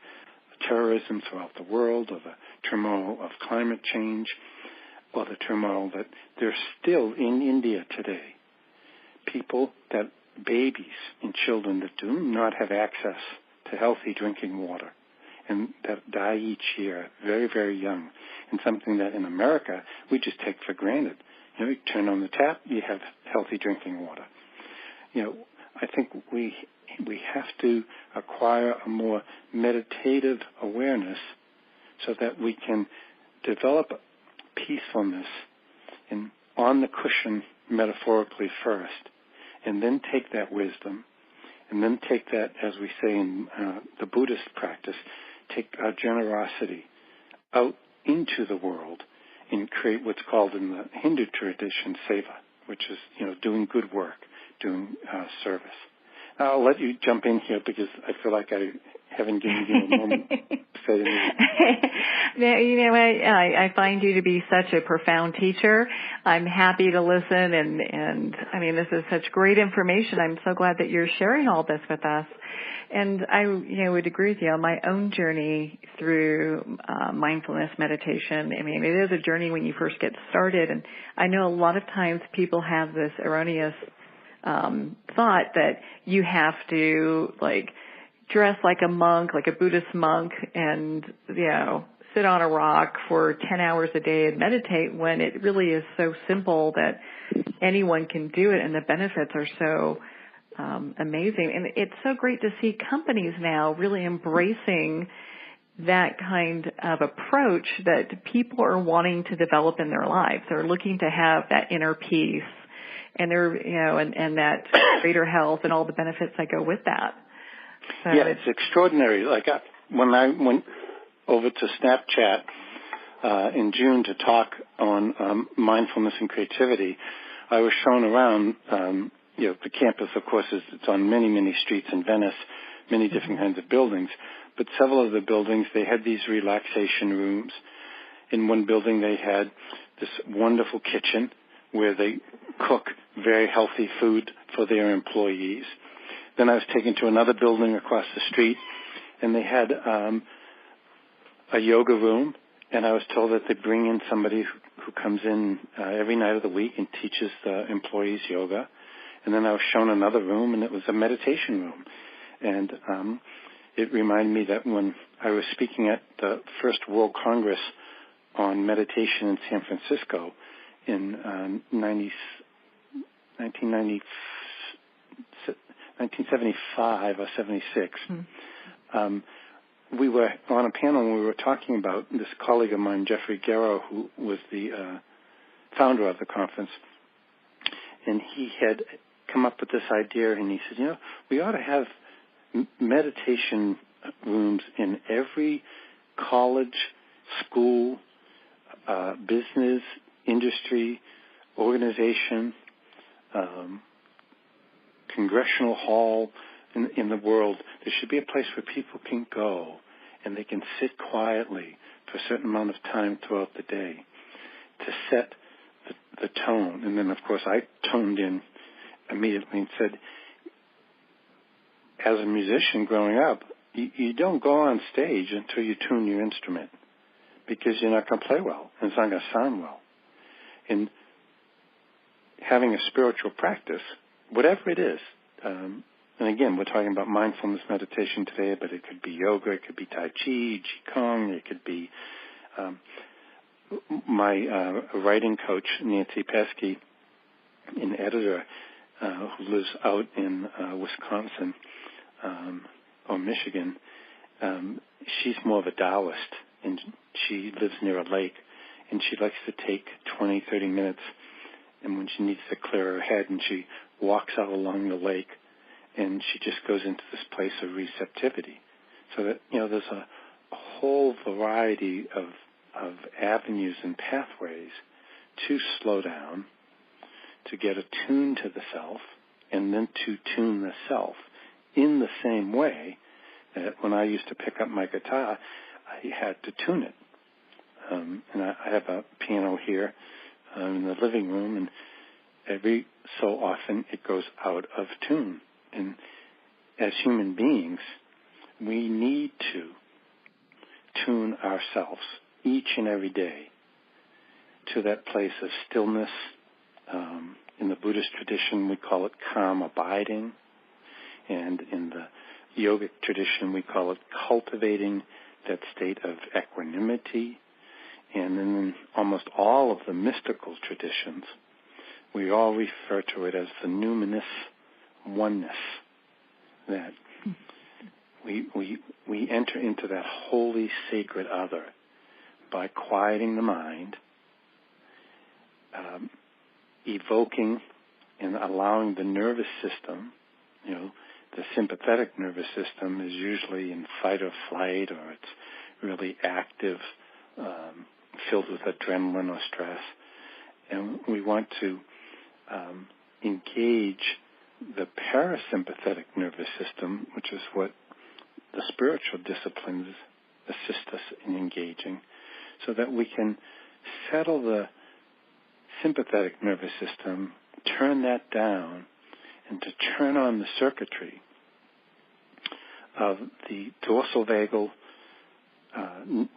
terrorism throughout the world or the turmoil of climate change or the turmoil that there's still in India today. Babies and children that do not have access to healthy drinking water and that die each year very, very young, and something that in America we just take for granted. You turn on the tap, you have healthy drinking water. I think we have to acquire a more meditative awareness so that we can develop peacefulness on the cushion metaphorically first, and then take that wisdom, and then take that, as we say in the Buddhist practice, take our generosity out into the world and create what's called in the Hindu tradition seva, which is, doing good work, doing service. Now, I'll let you jump in here because I feel like I haven't given you a moment to say anything. You know what? I find you to be such a profound teacher. I'm happy to listen, and I mean, this is such great information. I'm so glad that you're sharing all this with us. And I, would agree with you on my own journey through mindfulness meditation. I mean, it is a journey when you first get started, and I know a lot of times people have this erroneous thought that you have to dress like a monk, like a Buddhist monk, and sit on a rock for 10 hours a day and meditate, when it really is so simple that anyone can do it, and the benefits are so amazing. And it's so great to see companies now really embracing that kind of approach that people are wanting to develop in their lives. They're looking to have that inner peace, and they're, and that greater health and all the benefits that go with that. So yeah, it's extraordinary. When I went over to Snapchat in June to talk on mindfulness and creativity, I was shown around. The campus, of course, it's on many, many streets in Venice, many different kinds of buildings. But several of the buildings, they had these relaxation rooms. In one building, they had this wonderful kitchen where they cook very healthy food for their employees. Then I was taken to another building across the street, and they had a yoga room, and I was told that they bring in somebody who comes in every night of the week and teaches the employees yoga. And then I was shown another room, and it was a meditation room. And it reminded me that when I was speaking at the first World Congress on Meditation in San Francisco in 1975 or 76, we were on a panel and we were talking about this colleague of mine, Jeffrey Garrow, who was the founder of the conference. And he had come up with this idea, and he said, we ought to have meditation rooms in every college, school, business, industry, organization, congressional hall in the world. There should be a place where people can go and they can sit quietly for a certain amount of time throughout the day to set the tone. And then, of course, I toned in immediately and said, as a musician growing up, you don't go on stage until you tune your instrument, because you're not going to play well and it's not going to sound well. And having a spiritual practice, whatever it is, and again, we're talking about mindfulness meditation today, but it could be yoga, it could be Tai Chi, Qigong, it could be my writing coach, Nancy Pesky, an editor who lives out in Wisconsin or Michigan. She's more of a Taoist, and she lives near a lake, and she likes to take 20, 30 minutes, and when she needs to clear her head, and she walks out along the lake, and she just goes into this place of receptivity. So that, there's a whole variety of avenues and pathways to slow down, to get attuned to the self, and then to tune the self in the same way that when I used to pick up my guitar, I had to tune it. And I have a piano here in the living room, and every so often it goes out of tune. And as human beings, we need to tune ourselves each and every day to that place of stillness. In the Buddhist tradition, we call it calm abiding. And in the yogic tradition, we call it cultivating that state of equanimity. And in almost all of the mystical traditions, we all refer to it as the numinous oneness, that we enter into that holy, sacred other by quieting the mind, evoking and allowing the nervous system, the sympathetic nervous system is usually in fight or flight, or it's really active, filled with adrenaline or stress. And we want to engage the parasympathetic nervous system, which is what the spiritual disciplines assist us in engaging, so that we can settle the sympathetic nervous system, turn that down, and to turn on the circuitry of the dorsal vagal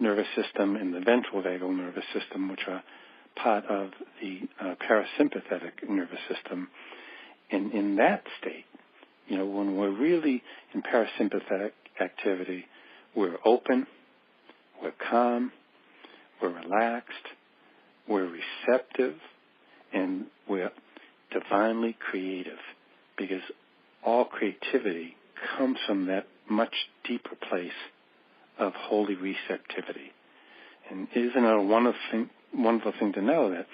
nervous system and the ventral vagal nervous system, which are part of the parasympathetic nervous system. And in that state, when we're really in parasympathetic activity, we're open, we're calm, we're relaxed, we're receptive, and we're divinely creative, because all creativity comes from that much deeper place of holy receptivity. And isn't it a wonderful thing to know that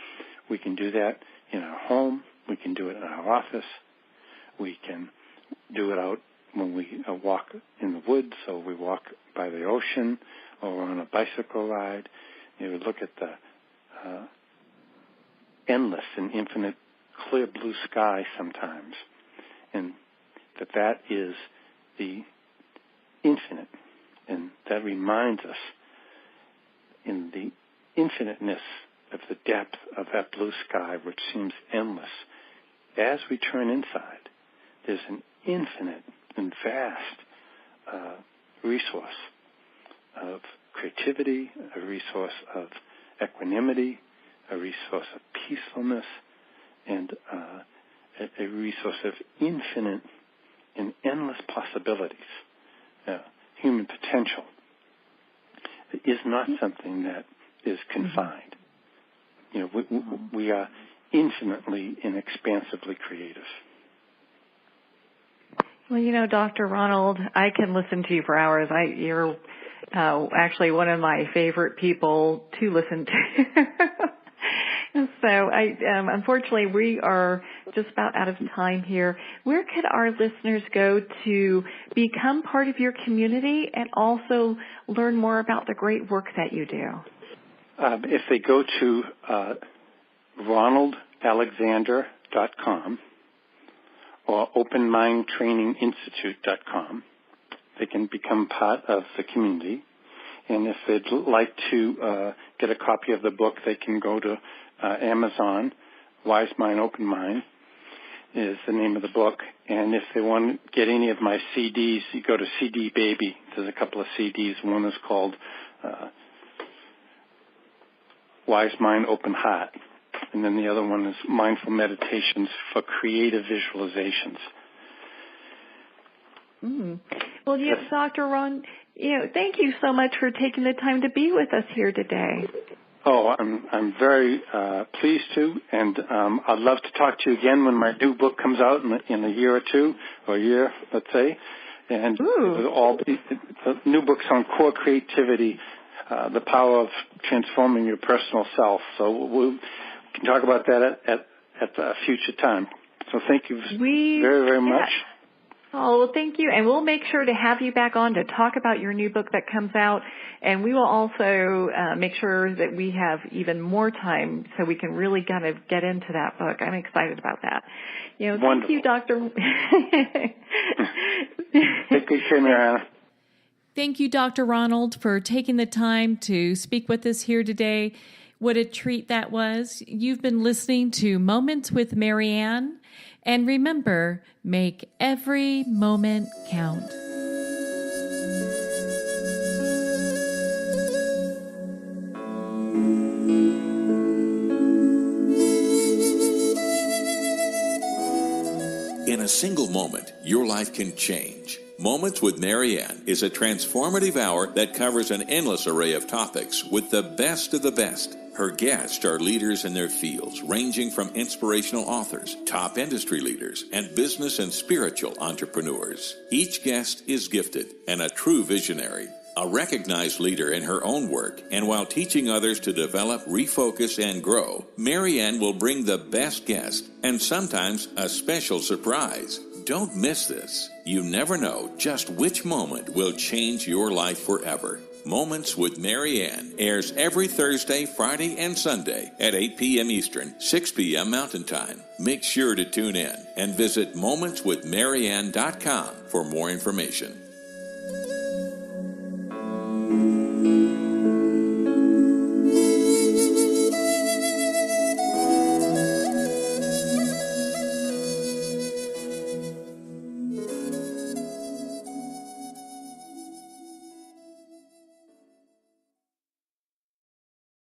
we can do that in our home, we can do it in our office, we can do it out when we walk in the woods, or we walk by the ocean, or on a bicycle ride. You look at the endless and infinite clear blue sky sometimes, and that is the infinite. And that reminds us, in the infiniteness of the depth of that blue sky, which seems endless, as we turn inside, there's an infinite and vast resource of creativity, a resource of equanimity, a resource of peacefulness, and a resource of infinite and endless possibilities. Human potential is not something that is confined. We are infinitely and expansively creative. Well, Dr. Ronald, I can listen to you for hours. You're actually one of my favorite people to listen to. So unfortunately, we are just about out of time here. Where could our listeners go to become part of your community and also learn more about the great work that you do? If they go to RonaldAlexander.com or OpenMindTrainingInstitute.com, they can become part of the community. And if they'd like to get a copy of the book, they can go to Amazon. Wise Mind, Open Mind is the name of the book. And if they want to get any of my CDs, you go to CD Baby. There's a couple of CDs. One is called Wise Mind, Open Heart. And then the other one is Mindful Meditations for Creative Visualizations. Well, yes, Dr. Ron, thank you so much for taking the time to be with us here today. Oh, I'm very pleased to, and I'd love to talk to you again when my new book comes out in a year or two, or a year, let's say. And the new book's on core creativity, the power of transforming your personal self. So we can talk about that at a future time. So thank you very, very much. Oh, well, thank you. And we'll make sure to have you back on to talk about your new book that comes out. And we will also make sure that we have even more time so we can really kind of get into that book. I'm excited about that. Thank you, Dr. Take good care, Marianne. Thank you, Dr. Ronald, for taking the time to speak with us here today. What a treat that was. You've been listening to Moments with Marianne. And remember, make every moment count. In a single moment, your life can change. Moments with Marianne is a transformative hour that covers an endless array of topics with the best of the best. Her guests are leaders in their fields, ranging from inspirational authors, top industry leaders, and business and spiritual entrepreneurs. Each guest is gifted and a true visionary, a recognized leader in her own work, and while teaching others to develop, refocus, and grow, Marianne will bring the best guest and sometimes a special surprise. Don't miss this. You never know just which moment will change your life forever. Moments with Marianne airs every Thursday, Friday, and Sunday at 8 p.m. Eastern, 6 p.m. Mountain Time. Make sure to tune in and visit momentswithmarianne.com for more information.